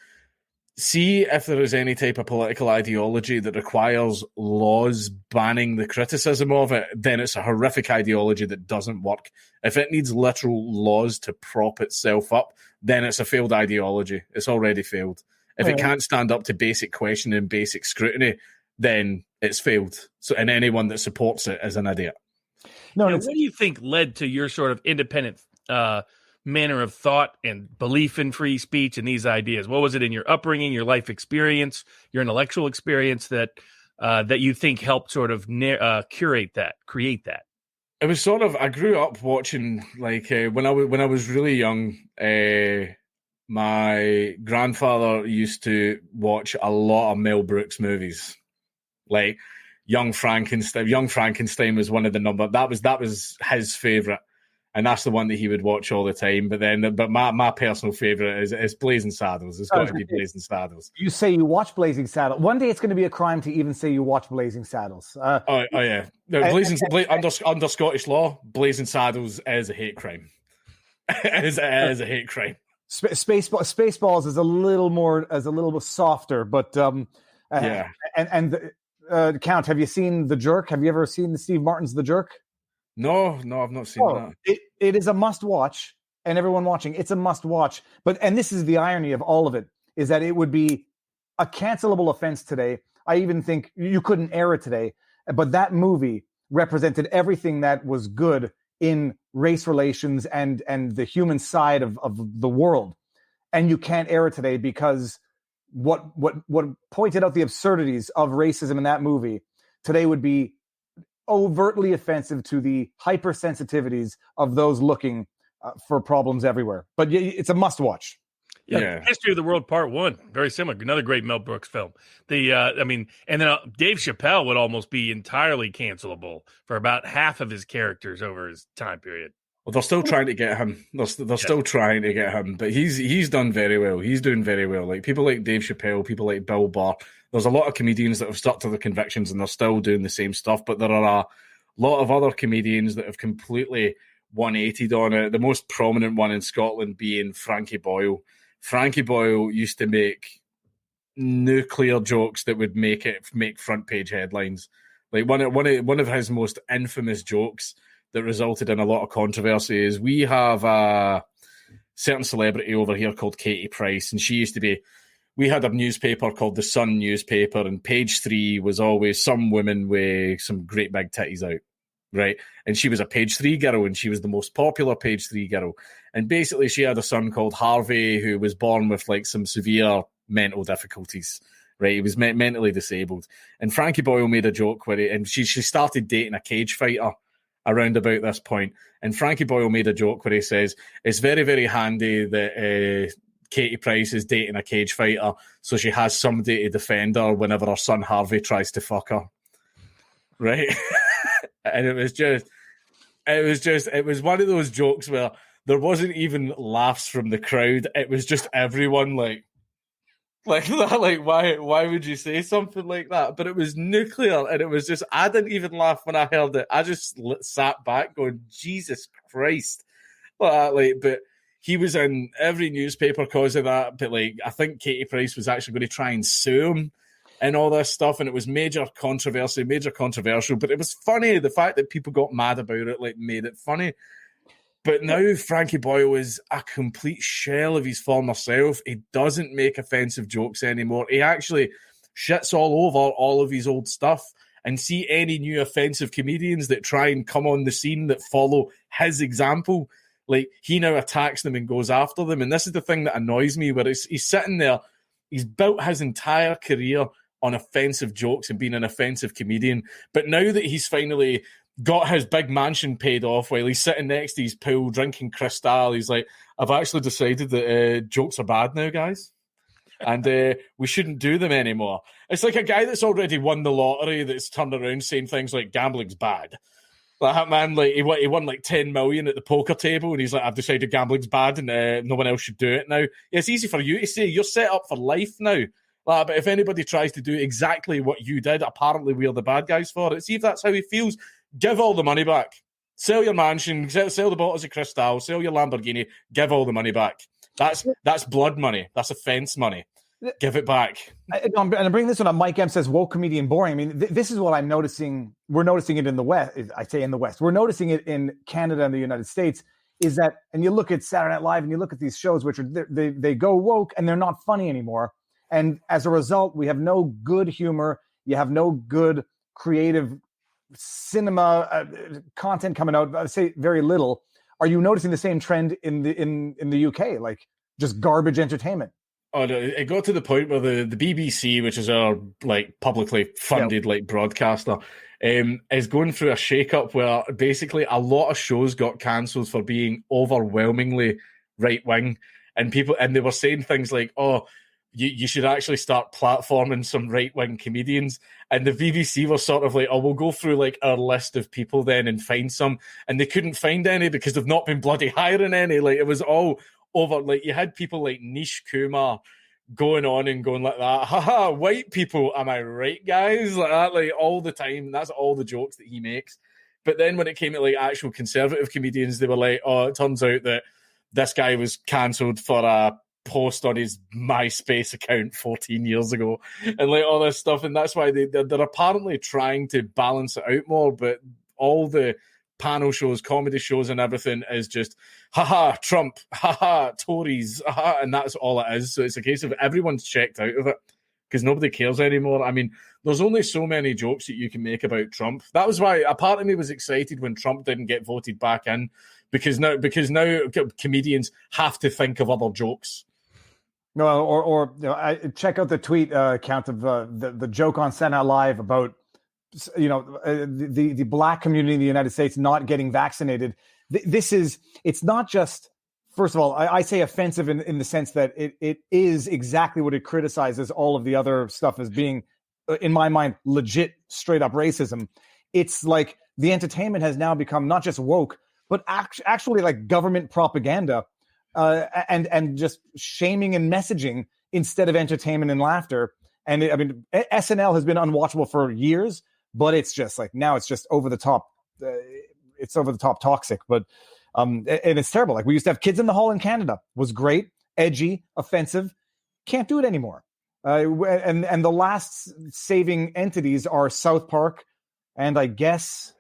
see if there is any type of political ideology that requires laws banning the criticism of it, then it's a horrific ideology that doesn't work. If it needs literal laws to prop itself up, then it's a failed ideology. It's already failed. If it can't stand up to basic questioning and basic scrutiny, then it's failed. So, and anyone that supports it is an idiot. No, what do you think led to your sort of independent manner of thought and belief in free speech and these ideas? What was it in your upbringing, your life experience, your intellectual experience that you think helped sort of create that? It was sort of, I grew up watching, like, when I was really young, my grandfather used to watch a lot of Mel Brooks movies, like Young Frankenstein. Young Frankenstein was one of the that was his favorite. And that's the one that he would watch all the time. But my personal favorite is Blazing Saddles. It's got to be Blazing Saddles. You say you watch Blazing Saddles. One day it's going to be a crime to even say you watch Blazing Saddles. Oh yeah. No, under Scottish law, Blazing Saddles is a hate crime. It is a hate crime. Spaceballs is a little bit softer, but yeah. And Count, have you seen The Jerk? Have you ever seen Steve Martin's The Jerk? No, I've not seen that. It is a must-watch, and everyone watching, it's a must-watch. And this is the irony of all of it, is that it would be a cancelable offense today. I even think you couldn't air it today. But that movie represented everything that was good in race relations and the human side of the world. And you can't air it today because what pointed out the absurdities of racism in that movie today would be overtly offensive to the hypersensitivities of those looking for problems everywhere. But it's a must watch. Yeah. History of the World Part 1, very similar. Another great Mel Brooks film. And then Dave Chappelle would almost be entirely cancelable for about half of his characters over his time period. Well, they're still trying to get him. They're still trying to get him, but he's done very well. He's doing very well. Like people like Dave Chappelle, people like Bill Burr. There's a lot of comedians that have stuck to their convictions and they're still doing the same stuff. But there are a lot of other comedians that have completely 180'd on it. The most prominent one in Scotland being Frankie Boyle. Frankie Boyle used to make nuclear jokes that would make front page headlines. Like one of his most infamous jokes that resulted in a lot of controversy is we have a certain celebrity over here called Katie Price, and she used to be. We had a newspaper called the Sun newspaper, and page 3 was always some woman with some great big titties out, right? And she was a page 3 girl, and she was the most popular page 3 girl. And basically, she had a son called Harvey who was born with like some severe mental difficulties, right? He was mentally disabled. And Frankie Boyle made a joke where she started dating a cage fighter. around about this point. And Frankie Boyle made a joke where he says, it's very, very handy that Katie Price is dating a cage fighter, so she has somebody to defend her whenever her son Harvey tries to fuck her. Right? And it was one of those jokes where there wasn't even laughs from the crowd. It was just everyone like that. Like, why would you say something like that? But it was nuclear, and it was just, I didn't even laugh when I heard it. I just sat back going, Jesus Christ. But he was in every newspaper because of that. But like, I think Katie Price was actually going to try and sue him and all this stuff, and it was major controversial. But it was funny. The fact that people got mad about it like made it funny. But now Frankie Boyle is a complete shell of his former self. He doesn't make offensive jokes anymore. He actually shits all over all of his old stuff. And see any new offensive comedians that try and come on the scene that follow his example, like, he now attacks them and goes after them. And this is the thing that annoys me, where he's sitting there, he's built his entire career on offensive jokes and being an offensive comedian. But now that he's finally got his big mansion paid off while he's sitting next to his pool drinking Cristal, he's like, I've actually decided that jokes are bad now, guys. And we shouldn't do them anymore. It's like a guy that's already won the lottery that's turned around saying things like gambling's bad. Like that man, like he won like 10 million at the poker table, and he's like, I've decided gambling's bad and no one else should do it now. It's easy for you to say, you're set up for life now. But if anybody tries to do exactly what you did, apparently we're the bad guys for it. See if that's how he feels. Give all the money back. Sell your mansion, sell the bottles of Cristal, sell your Lamborghini, give all the money back. That's blood money. That's offense money. Give it back. And I'm bringing this one up. Mike M says, woke comedian boring. I mean, this is what I'm noticing. We're noticing it in the West. I say in the West. We're noticing it in Canada and the United States, is that, and you look at Saturday Night Live and you look at these shows, which are, they go woke and they're not funny anymore. And as a result, we have no good humor. You have no good creative cinema content coming out. I say very little. Are you noticing the same trend in the UK? Like, just garbage entertainment? Oh, no, it got to the point where the BBC, which is our like publicly funded like broadcaster, is going through a shake-up where basically a lot of shows got cancelled for being overwhelmingly right-wing, and they were saying things like, oh, you should actually start platforming some right-wing comedians. And the BBC were sort of like, oh, we'll go through like our list of people then and find some. And they couldn't find any because they've not been bloody hiring any. Like, it was all over. Like, you had people like Nish Kumar going on and going like that. Haha, white people, am I right, guys? Like that, like all the time. That's all the jokes that he makes. But then when it came to like actual conservative comedians, they were like, oh, it turns out that this guy was cancelled for a post on his MySpace account 14 years ago and like all this stuff. And that's why they're apparently trying to balance it out more, but all the panel shows, comedy shows and everything is just haha Trump, haha Tories, haha, and that's all it is. So it's a case of everyone's checked out of it because nobody cares anymore. I mean, there's only so many jokes that you can make about Trump. That was why a part of me was excited when Trump didn't get voted back in, because now comedians have to think of other jokes. No, or you know, I check out the tweet account of the joke on Saturday Night Live about, you know, the black community in the United States not getting vaccinated. It's not just, first of all, I say offensive in the sense that it is exactly what it criticizes all of the other stuff as being, in my mind, legit straight up racism. It's like the entertainment has now become not just woke, but actually like government propaganda. And just shaming and messaging instead of entertainment and laughter. And SNL has been unwatchable for years, but it's just like now it's just over the top. It's over the top toxic, but and it's terrible. Like we used to have Kids in the Hall in Canada, was great, edgy, offensive. Can't do it anymore. And the last saving entities are South Park, and I guess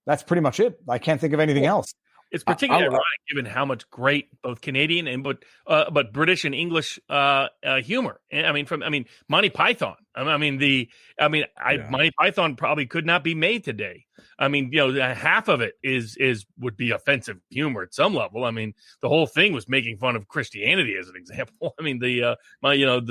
that's pretty much it. I can't think of anything else. It's particularly ironic given how much great both Canadian but British and English humor. Monty Python. Monty Python probably could not be made today. I mean, you know, half of it would be offensive humor at some level. I mean, the whole thing was making fun of Christianity as an example. I mean, the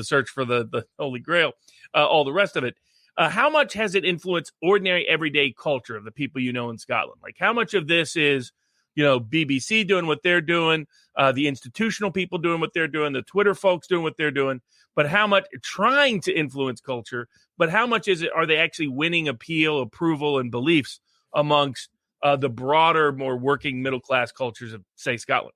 search for the Holy Grail, all the rest of it. How much has it influenced ordinary, everyday culture of the people you know in Scotland? Like, how much of this is, BBC doing what they're doing, the institutional people doing what they're doing, the Twitter folks doing what they're doing, but how much trying to influence culture, but how much are they actually winning appeal, approval, and beliefs amongst the broader, more working middle-class cultures of, say, Scotland?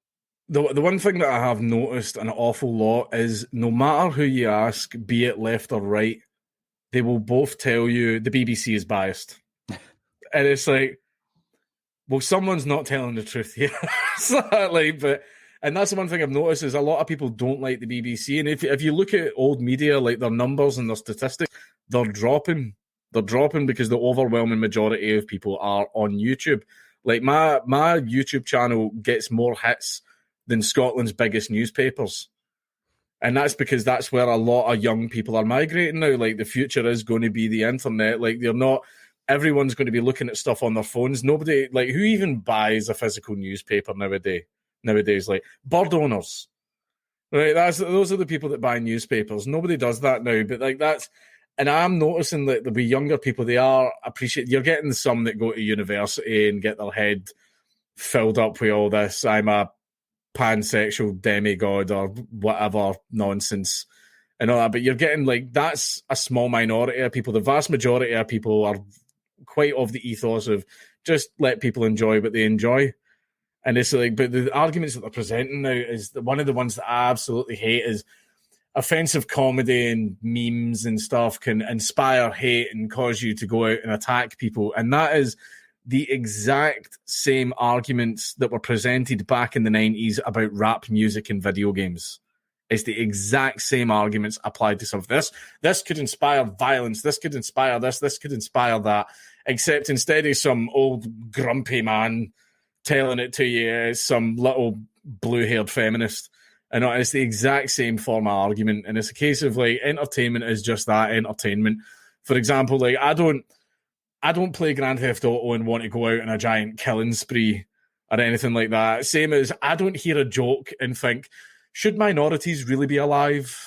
The one thing that I have noticed an awful lot is no matter who you ask, be it left or right, they will both tell you the BBC is biased. And it's like, well, someone's not telling the truth here. And that's the one thing I've noticed is a lot of people don't like the BBC. And if you look at old media, like their numbers and their statistics, they're dropping. They're dropping because the overwhelming majority of people are on YouTube. Like my YouTube channel gets more hits than Scotland's biggest newspapers. And that's because that's where a lot of young people are migrating now. Like the future is going to be the internet. Like everyone's going to be looking at stuff on their phones. Nobody, like who even buys a physical newspaper nowadays? Like bird owners, right? Those are the people that buy newspapers. Nobody does that now, but like and I'm noticing that the younger people, they are you're getting some that go to university and get their head filled up with all this. I'm a pansexual demigod or whatever nonsense and all that, but you're getting like that's a small minority of people. The vast majority of people are quite of the ethos of just let people enjoy what they enjoy. And it's like, but the arguments that they're presenting now is one of the ones that I absolutely hate is offensive comedy and memes and stuff can inspire hate and cause you to go out and attack people. And that is the exact same arguments that were presented back in the 90s about rap music and video games. It's the exact same arguments applied to some of this. This could inspire violence. This could inspire this. This could inspire that. Except instead of some old grumpy man telling it to you as some little blue-haired feminist. And it's the exact same form of argument. And it's a case of like entertainment is just that, entertainment. For example, like I don't play Grand Theft Auto and want to go out on a giant killing spree or anything like that. Same as I don't hear a joke and think, should minorities really be alive?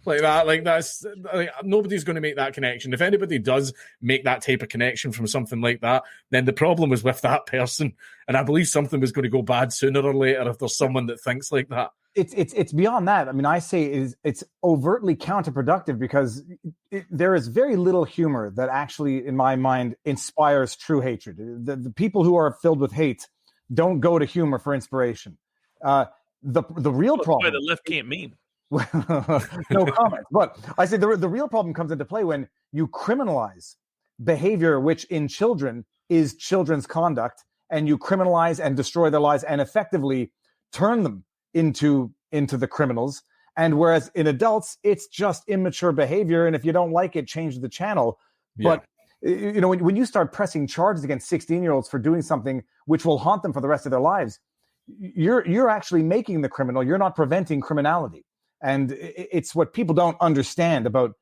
Like that, like that's like, nobody's going to make that connection. If anybody does make that type of connection from something like that, then the problem was with that person. And I believe something was going to go bad sooner or later if there's someone that thinks like that. It's beyond that. I mean, I say it's overtly counterproductive because there is very little humor that actually, in my mind, inspires true hatred. The people who are filled with hate don't go to humor for inspiration. The real problem. The left can't meme. No comment. But I say the real problem comes into play when you criminalize behavior which in children is children's conduct, and you criminalize and destroy their lives and effectively turn them into the criminals. And whereas in adults, it's just immature behavior. And if you don't like it, change the channel. Yeah. But when you start pressing charges against 16-year-olds for doing something which will haunt them for the rest of their lives, you're actually making the criminal. You're not preventing criminality. And it's what people don't understand about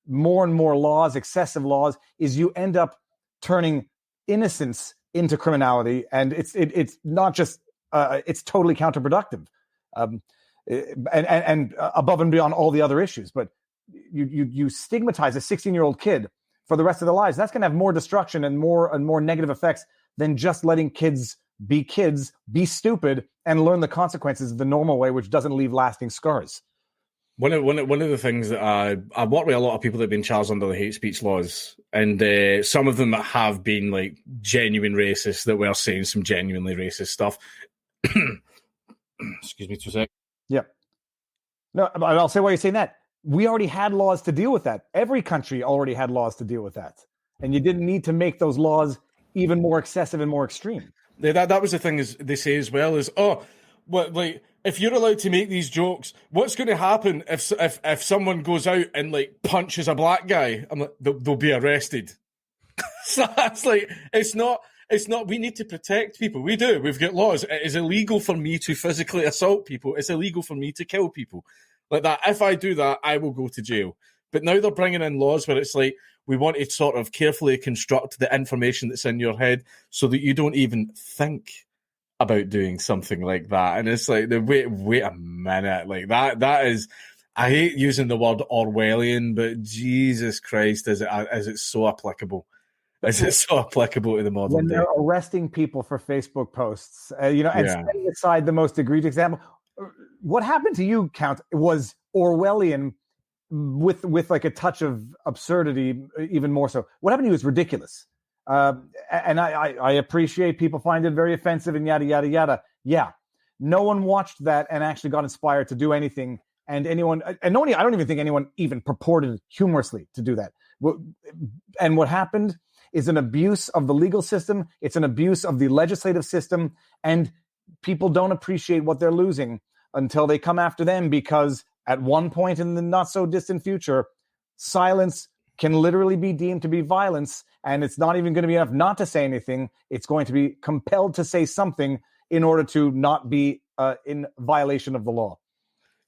more and more laws, excessive laws, is you end up turning innocence into criminality. And it's not just, it's totally counterproductive. And above and beyond all the other issues. But you stigmatize a 16-year-old kid for the rest of their lives. That's going to have more destruction and more negative effects than just letting kids, be stupid, and learn the consequences the normal way, which doesn't leave lasting scars. One of the things that I work with a lot of people that have been charged under the hate speech laws, and some of them have been like genuine racists that were saying some genuinely racist stuff. Excuse me 2 seconds. Yeah. No, I'll say why you're saying that. We already had laws to deal with that. Every country already had laws to deal with that. And you didn't need to make those laws even more excessive and more extreme. That was the thing is they say as well is, if you're allowed to make these jokes, what's going to happen if someone goes out and like punches a black guy? I'm like, they'll be arrested. So that's like, it's not, we need to protect people. We do. We've got laws. It is illegal for me to physically assault people. It's illegal for me to kill people. Like that. If I do that, I will go to jail. But now they're bringing in laws where it's like, we want to sort of carefully construct the information that's in your head so that you don't even think about doing something like that. And it's like, wait a minute. Like that is, I hate using the word Orwellian, but Jesus Christ, is it so applicable? Is it so applicable to the modern when day? they're arresting people for Facebook posts, and setting aside the most egregious example, what happened to you, Count, was Orwellian with like a touch of absurdity, even more so. What happened to you is ridiculous. And I appreciate people find it very offensive and yada, yada, yada. Yeah. No one watched that and actually got inspired to do anything. I don't even think anyone even purported humorously to do that. And what happened is an abuse of the legal system. It's an abuse of the legislative system. And people don't appreciate what they're losing until they come after them, because at one point in the not so distant future, silence can literally be deemed to be violence. And it's not even going to be enough not to say anything. It's going to be compelled to say something in order to not be in violation of the law.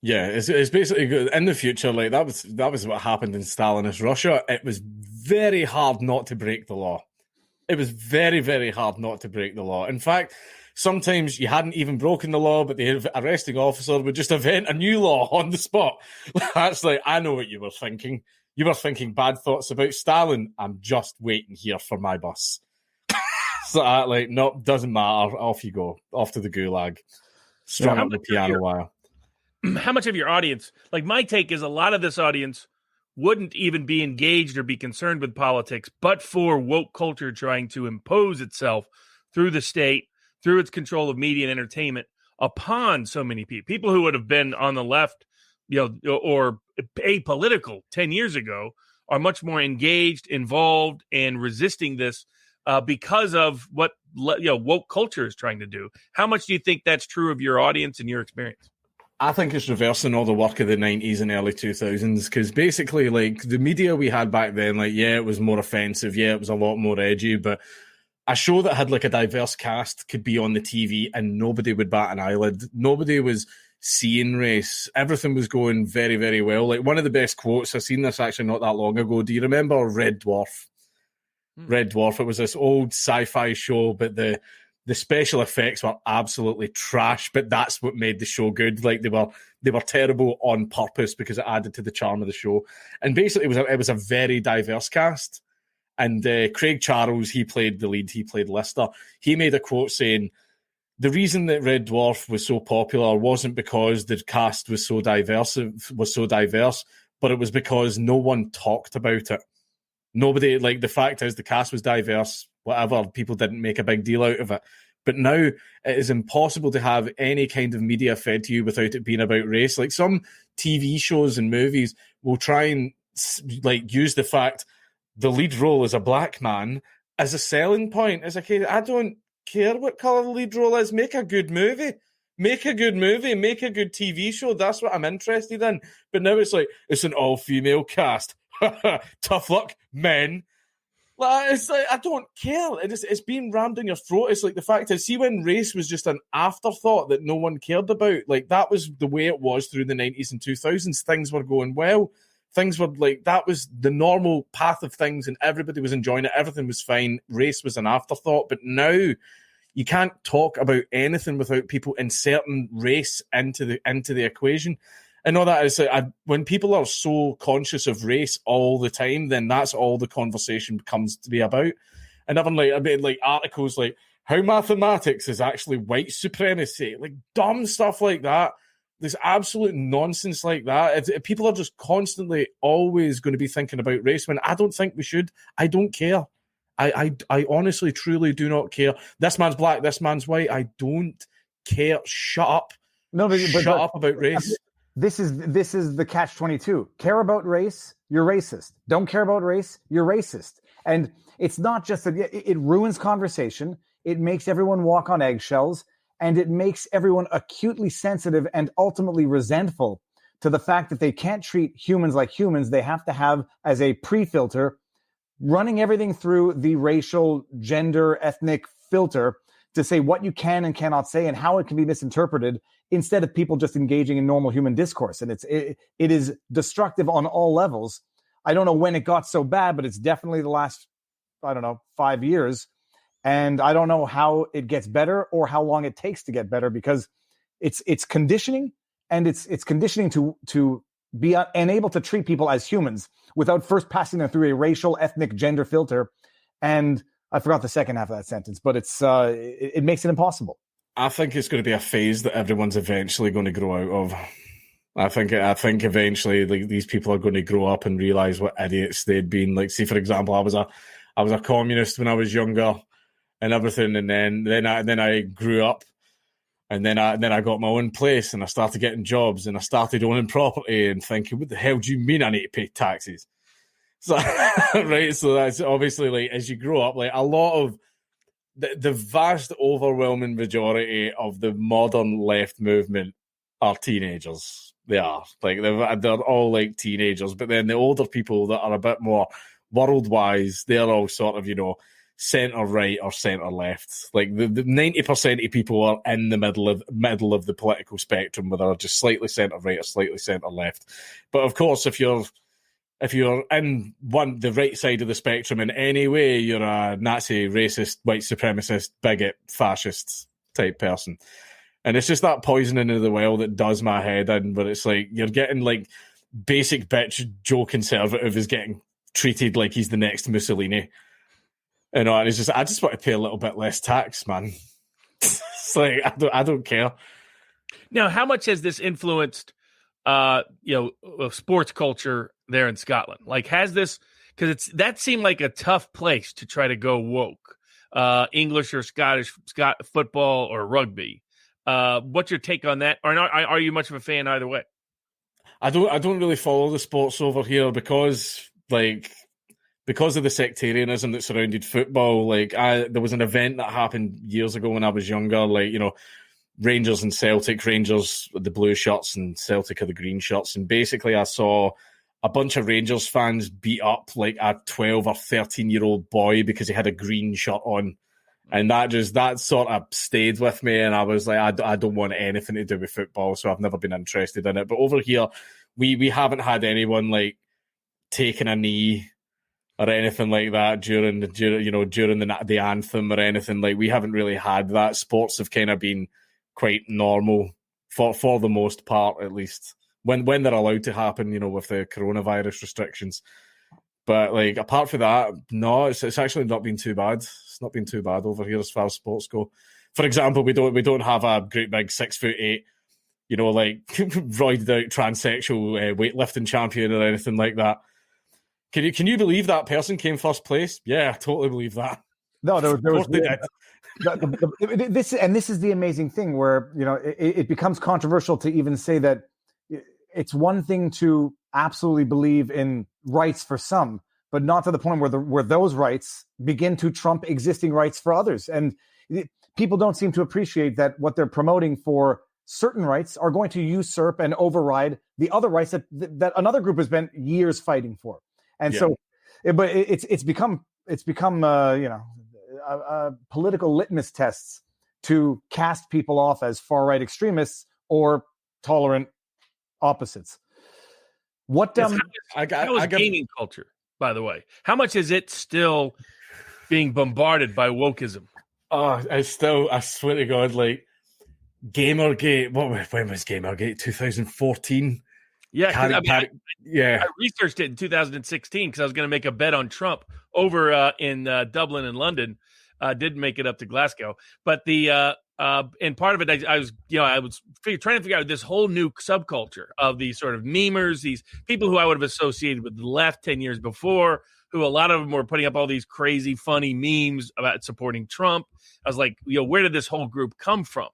Yeah, it's basically good. In the future, like that was what happened in Stalinist Russia. It was very hard not to break the law. It was very, very hard not to break the law. In fact, sometimes you hadn't even broken the law, but the arresting officer would just invent a new law on the spot. That's like, I know what you were thinking. You were thinking bad thoughts about Stalin. I'm just waiting here for my bus. So no, doesn't matter. Off you go. Off to the gulag. Strung up the piano wire. How much of your audience, like my take is a lot of this audience wouldn't even be engaged or be concerned with politics, but for woke culture trying to impose itself through the state, through its control of media and entertainment upon so many people who would have been on the left, or apolitical 10 years ago, are much more engaged, involved, and resisting this because of what woke culture is trying to do. How much do you think that's true of your audience and your experience? I think it's reversing all the work of the 90s and early 2000s, because basically, like, the media we had back then, like, yeah, it was more offensive, yeah, it was a lot more edgy, but a show that had, like, a diverse cast could be on the TV and nobody would bat an eyelid. Nobody was seeing race. Everything was going very, very well. Like, one of the best quotes, I seen this actually not that long ago. Do you remember Red Dwarf? Red Dwarf, it was this old sci-fi show, but the special effects were absolutely trash, but that's what made the show good. Like, they were terrible on purpose because it added to the charm of the show. And basically, it was a very diverse cast. And Craig Charles, he played the lead. He played Lister. He made a quote saying, the reason that Red Dwarf was so popular wasn't because the cast was so diverse, but it was because no one talked about it. Nobody, like, the fact is the cast was diverse, whatever, people didn't make a big deal out of it. But now it is impossible to have any kind of media fed to you without it being about race. Like, some TV shows and movies will try and, like, use the fact the lead role is a black man as a selling point. It's like, I don't care what colour the lead role is. Make a good movie. Make a good movie. Make a good TV show. That's what I'm interested in. But now it's like, it's an all-female cast. Tough luck, men. Like, it's like, I don't care. It's being rammed in your throat. It's like, the fact is, see, when race was just an afterthought that no one cared about, like, that was the way it was through the 90s and 2000s. Things were going well. Things were like, that was the normal path of things, and everybody was enjoying it. Everything was fine. Race was an afterthought. But now you can't talk about anything without people inserting race into the equation. I know that is when people are so conscious of race all the time, then that's all the conversation comes to be about. And everyone like articles like how mathematics is actually white supremacy, like dumb stuff like that. There's absolute nonsense like that. People are just constantly always going to be thinking about race when I don't think we should. I don't care. I honestly, truly do not care. This man's black, this man's white. I don't care. Shut up. No, but shut up about race. This is the catch-22. Care about race, you're racist. Don't care about race, you're racist. And it's not just that it ruins conversation. It makes everyone walk on eggshells, and it makes everyone acutely sensitive and ultimately resentful to the fact that they can't treat humans like humans. They have to have, as a pre-filter, running everything through the racial, gender, ethnic filter to say what you can and cannot say and how it can be misinterpreted, instead of people just engaging in normal human discourse. And it is destructive on all levels. I don't know when it got so bad, but it's definitely the last, 5 years. And I don't know how it gets better or how long it takes to get better, because it's conditioning, and it's conditioning to and able to treat people as humans without first passing them through a racial, ethnic, gender filter. And I forgot the second half of that sentence, but it makes it impossible. I think it's going to be a phase that everyone's eventually going to grow out of. I think eventually, like, these people are going to grow up and realize what idiots they'd been. Like, see, for example, I was a communist when I was younger and everything, and then I grew up. And then I got my own place and I started getting jobs and I started owning property and thinking, what the hell do you mean I need to pay taxes? So, right. So that's obviously, like, as you grow up, like, a lot of the vast overwhelming majority of the modern left movement are teenagers. They are, like, they're all like teenagers, but then the older people that are a bit more world-wise, they're all sort of, center right or center left. Like the 90% of people are in the middle of the political spectrum, where they're just slightly center right or slightly center left. But of course, if you're in the right side of the spectrum in any way, you're a Nazi, racist, white supremacist, bigot, fascist type person. And it's just that poisoning of the well that does my head in, but it's like you're getting, like, basic bitch Joe Conservative is getting treated like he's the next Mussolini. And it's just, I just want to pay a little bit less tax, man. It's like, I don't care. Now, how much has this influenced, sports culture there in Scotland? Like, has this, because that seemed like a tough place to try to go woke, English or Scottish football or rugby. What's your take on that? Or are you much of a fan either way? I don't really follow the sports over here because of the sectarianism that surrounded football. Like, there was an event that happened years ago when I was younger, like, Rangers and Celtic, Rangers with the blue shirts and Celtic are the green shirts. And basically I saw a bunch of Rangers fans beat up, like, a 12 or 13-year-old boy because he had a green shirt on. And that sort of stayed with me. And I was like, I don't want anything to do with football, so I've never been interested in it. But over here, we haven't had anyone, like, taking a knee or anything like that during the anthem or anything. Like, we haven't really had that. Sports have kind of been quite normal for the most part, at least when they're allowed to happen, with the coronavirus restrictions. But, like, apart from that, no, it's actually not been too bad. It's not been too bad over here as far as sports go. For example, we don't have a great big 6'8", like roided out transsexual weightlifting champion or anything like that. Can you believe that person came first place? Yeah, I totally believe that. No, there was this is the amazing thing where it becomes controversial to even say that it's one thing to absolutely believe in rights for some, but not to the point where those rights begin to trump existing rights for others. And people don't seem to appreciate that what they're promoting for certain rights are going to usurp and override the other rights that another group has spent years fighting for. And so, but it's become political litmus tests to cast people off as far right extremists or tolerant opposites. What how is gaming culture, by the way? How much is it still being bombarded by wokeism? Oh, I swear to God, like, Gamergate. When was Gamergate? 2014. Yeah, I researched it in 2016 because I was going to make a bet on Trump over in Dublin and London. Didn't make it up to Glasgow, but and part of it, I was trying to figure out this whole new subculture of these sort of memers, these people who I would have associated with the left 10 years before, who a lot of them were putting up all these crazy, funny memes about supporting Trump. I was like, where did this whole group come from?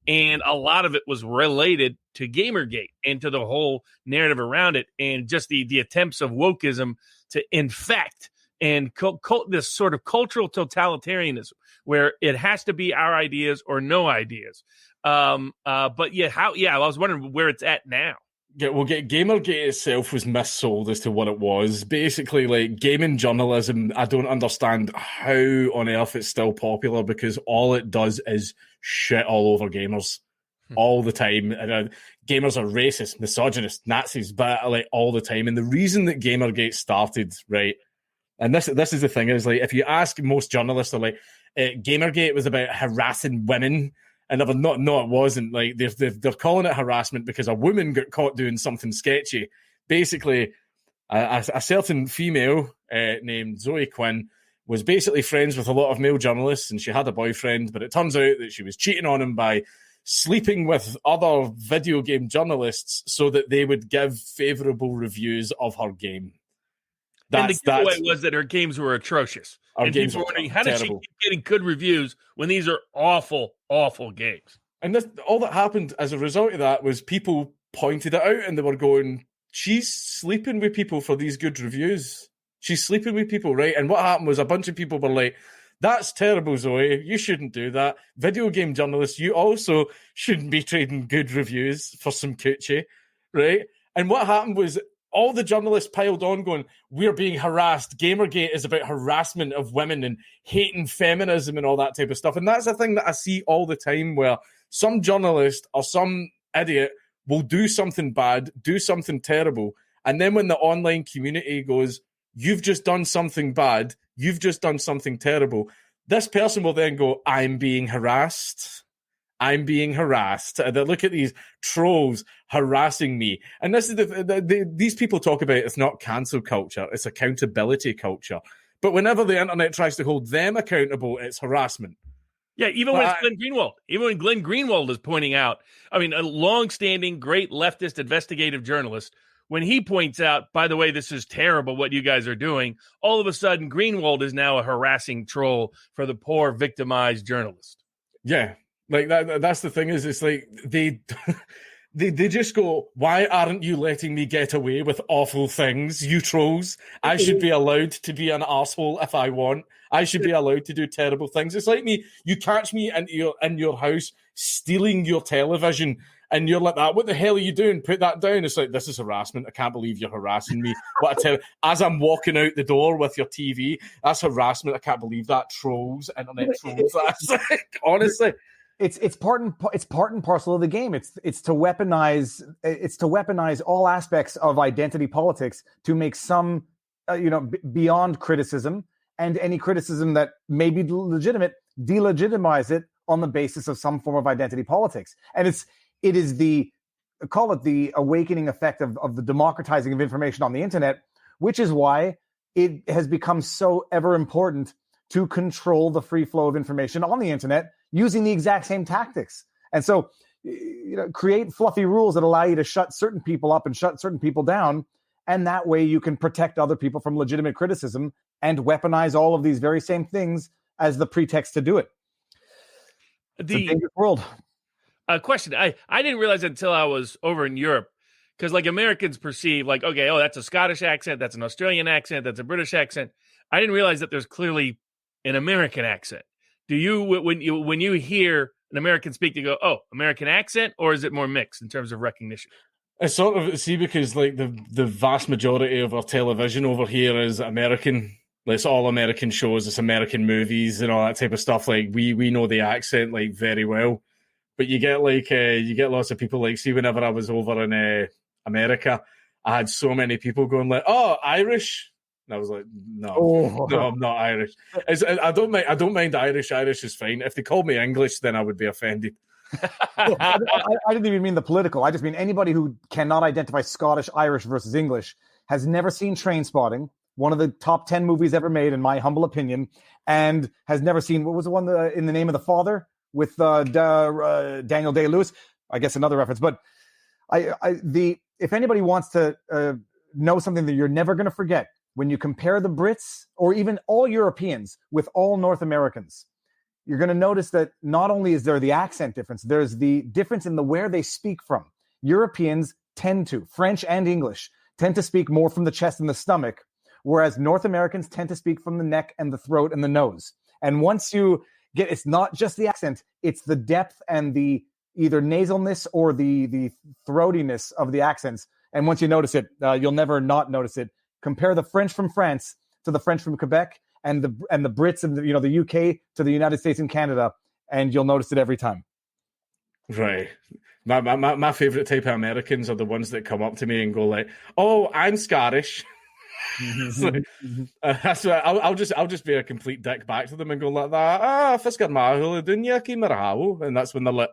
And a lot of it was related to Gamergate and to the whole narrative around it, and just the attempts of wokeism to infect and this sort of cultural totalitarianism where it has to be our ideas or no ideas. I was wondering where it's at now. Yeah, well, Gamergate itself was missold as to what it was. Basically, like, gaming journalism, I don't understand how on earth it's still popular, because all it does is shit all over gamers all the time. And, gamers are racist, misogynist, Nazis, but, like, all the time. And the reason that Gamergate started, right, and this is the thing, is, like, if you ask most journalists, they're like, Gamergate was about harassing women And it wasn't. Like they're calling it harassment because a woman got caught doing something sketchy. Basically, a certain female named Zoe Quinn was basically friends with a lot of male journalists, and she had a boyfriend, but it turns out that she was cheating on him by sleeping with other video game journalists so that they would give favorable reviews of her game. And the giveaway was that her games were atrocious. Our and games people were were wondering, how does she terrible. keep getting good reviews when these are awful, awful games? And all that happened as a result of that was people pointed it out and they were going, she's sleeping with people for these good reviews. She's sleeping with people, right? And what happened was a bunch of people were like, that's terrible, Zoe. You shouldn't do that. Video game journalists, you also shouldn't be trading good reviews for some coochie, right? And what happened was all the journalists piled on going, we're being harassed. Gamergate is about harassment of women and hating feminism and all that type of stuff. And that's a thing that I see all the time where some journalist or some idiot will do something bad, do something terrible. And then when the online community goes, you've just done something bad, you've just done something terrible, this person will then go, I'm being harassed. I'm being harassed. They look at these trolls harassing me. And this is these people talk about it's not cancel culture, it's accountability culture. But whenever the internet tries to hold them accountable, it's harassment. Yeah, even when it's Glenn Greenwald. Even when Glenn Greenwald is pointing out, I mean, a long-standing, great leftist investigative journalist, when he points out, by the way, this is terrible what you guys are doing, all of a sudden Greenwald is now a harassing troll for the poor victimized journalist. Yeah. Like that's the thing is it's like they just go, why aren't you letting me get away with awful things, you trolls? I should be allowed to be an arsehole if I want. I should be allowed to do terrible things. It's like me, you catch me in your house stealing your television and you're like that. What the hell are you doing? Put that down. It's like, this is harassment. I can't believe you're harassing me. As I'm walking out the door with your TV, that's harassment. I can't believe that. Trolls, internet trolls. That's like, honestly. It's part and parcel of the game. It's to weaponize all aspects of identity politics to make some beyond criticism, and any criticism that may be legitimate, delegitimize it on the basis of some form of identity politics. And it is the awakening effect of the democratizing of information on the internet, which is why it has become so ever important to control the free flow of information on the internet using the exact same tactics. And so, create fluffy rules that allow you to shut certain people up and shut certain people down. And that way you can protect other people from legitimate criticism and weaponize all of these very same things as the pretext to do it. It's a dangerous world. Question. I didn't realize until I was over in Europe, because like Americans perceive like, okay, oh, that's a Scottish accent, that's an Australian accent, that's a British accent. I didn't realize that there's clearly an American accent. Do you, when you hear an American speak, do you go, oh, American accent, or is it more mixed in terms of recognition? It's sort of, see, because like the vast majority of our television over here is American. It's all American shows, it's American movies and all that type of stuff. Like we know the accent like very well, but you get lots of people like, see, whenever I was over in America, I had so many people going like, oh, Irish. And I was like, no, I'm not Irish. I don't mind Irish. Irish is fine. If they called me English, then I would be offended. I didn't even mean the political. I just mean anybody who cannot identify Scottish, Irish versus English has never seen Trainspotting, one of the top 10 movies ever made, in my humble opinion, and has never seen, what was the one, In the Name of the Father, with Daniel Day-Lewis? I guess another reference. But if anybody wants to know something that you're never going to forget, when you compare the Brits or even all Europeans with all North Americans, you're going to notice that not only is there the accent difference, there's the difference in where they speak from. Europeans French and English, tend to speak more from the chest and the stomach, whereas North Americans tend to speak from the neck and the throat and the nose. And once you get, it's not just the accent, it's the depth and the either nasalness or the throatiness of the accents. And once you notice it, you'll never not notice it. Compare the French from France to the French from Quebec, and the Brits and the UK to the United States and Canada, and you'll notice it every time. Right. My favorite type of Americans are the ones that come up to me and go like, "Oh, I'm Scottish." So, that's why I'll just be a complete dick back to them and go like that. Fisker Mahul, Dunyaki Marhau, and that's when they're like,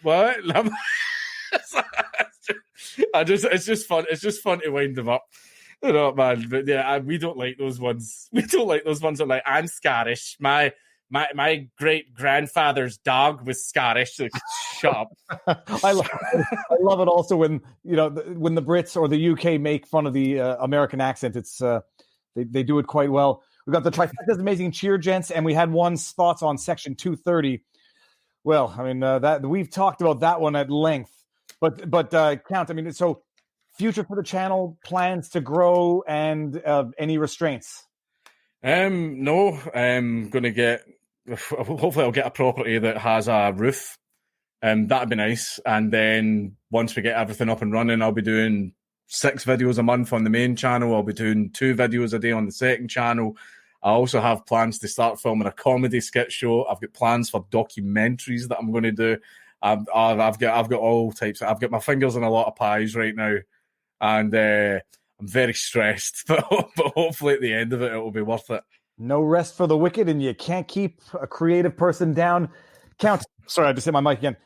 what? It's just fun. It's just fun to wind them up. You know, man. But yeah, we don't like those ones. We don't like those ones that are like, I'm Scottish. My great grandfather's dog was Scottish. Like, shut up. I love it also when when the Brits or the UK make fun of the American accent. It's they do it quite well. We've got the Trifecta's Amazing Cheer, gents, and we had one's thoughts on Section 230. Well, I mean that we've talked about that one at length, but Count. I mean, so future for the channel, plans to grow, and any restraints? No, I'm going to get. Hopefully, I'll get a property that has a roof. That'd be nice. And then once we get everything up and running, I'll be doing 6 videos a month on the main channel. I'll be doing 2 videos a day on the second channel. I also have plans to start filming a comedy skit show. I've got plans for documentaries that I'm going to do. I've got all types. I've got my fingers in a lot of pies right now, and I'm very stressed. But hopefully, at the end of it, it will be worth it. No rest for the wicked, and you can't keep a creative person down. Count. Sorry, I just hit my mic again.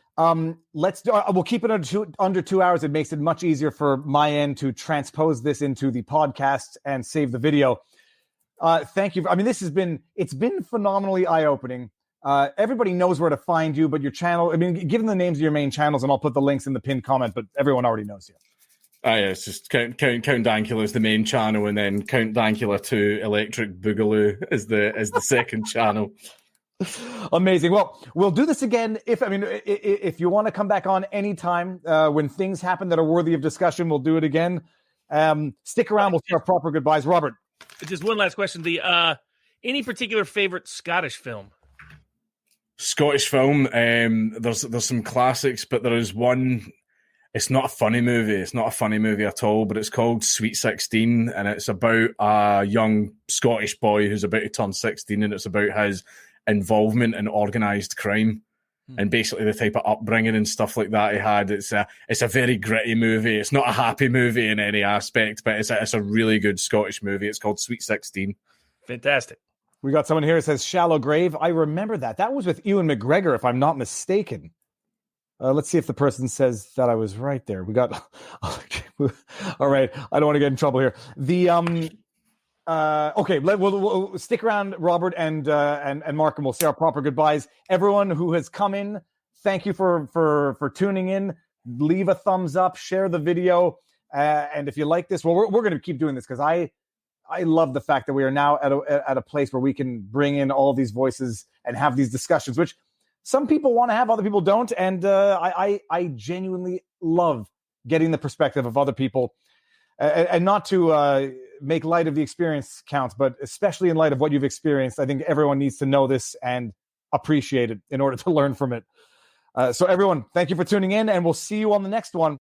Let's do. We'll keep it under 2 hours. It makes it much easier for my end to transpose this into the podcast and save the video. Thank you. I mean, it's been phenomenally eye-opening. Everybody knows where to find you, but your channel. I mean, give them the names of your main channels, and I'll put the links in the pinned comment. But everyone already knows you. Yeah, it's just Count Dankula is the main channel, and then Count Dankula 2 Electric Boogaloo is the second channel. Amazing. Well, we'll do this again if you want to come back on anytime when things happen that are worthy of discussion. We'll do it again. Stick around. We'll see our proper goodbyes. Robert, just one last question: any particular favorite Scottish film? Scottish film. There's some classics, but there is one. It's not a funny movie. It's not a funny movie at all, but it's called Sweet 16, and it's about a young Scottish boy who's about to turn 16, and it's about his involvement in organised crime and basically the type of upbringing and stuff like that he had. It's a very gritty movie. It's not a happy movie in any aspect, but it's a really good Scottish movie. It's called Sweet 16. Fantastic. We got someone here who says Shallow Grave. I remember that. That was with Ewan McGregor, if I'm not mistaken. Let's see if the person says that I was right there. We got all right. I don't want to get in trouble here. The okay. We'll stick around, Robert and Mark, and we'll say our proper goodbyes. Everyone who has come in, thank you for tuning in. Leave a thumbs up, share the video, and if you like this, well, we're going to keep doing this because I love the fact that we are now at a place where we can bring in all these voices and have these discussions, which some people want to have, other people don't. And I genuinely love getting the perspective of other people, and not to make light of the experience, Count, but especially in light of what you've experienced. I think everyone needs to know this and appreciate it in order to learn from it. So everyone, thank you for tuning in, and we'll see you on the next one.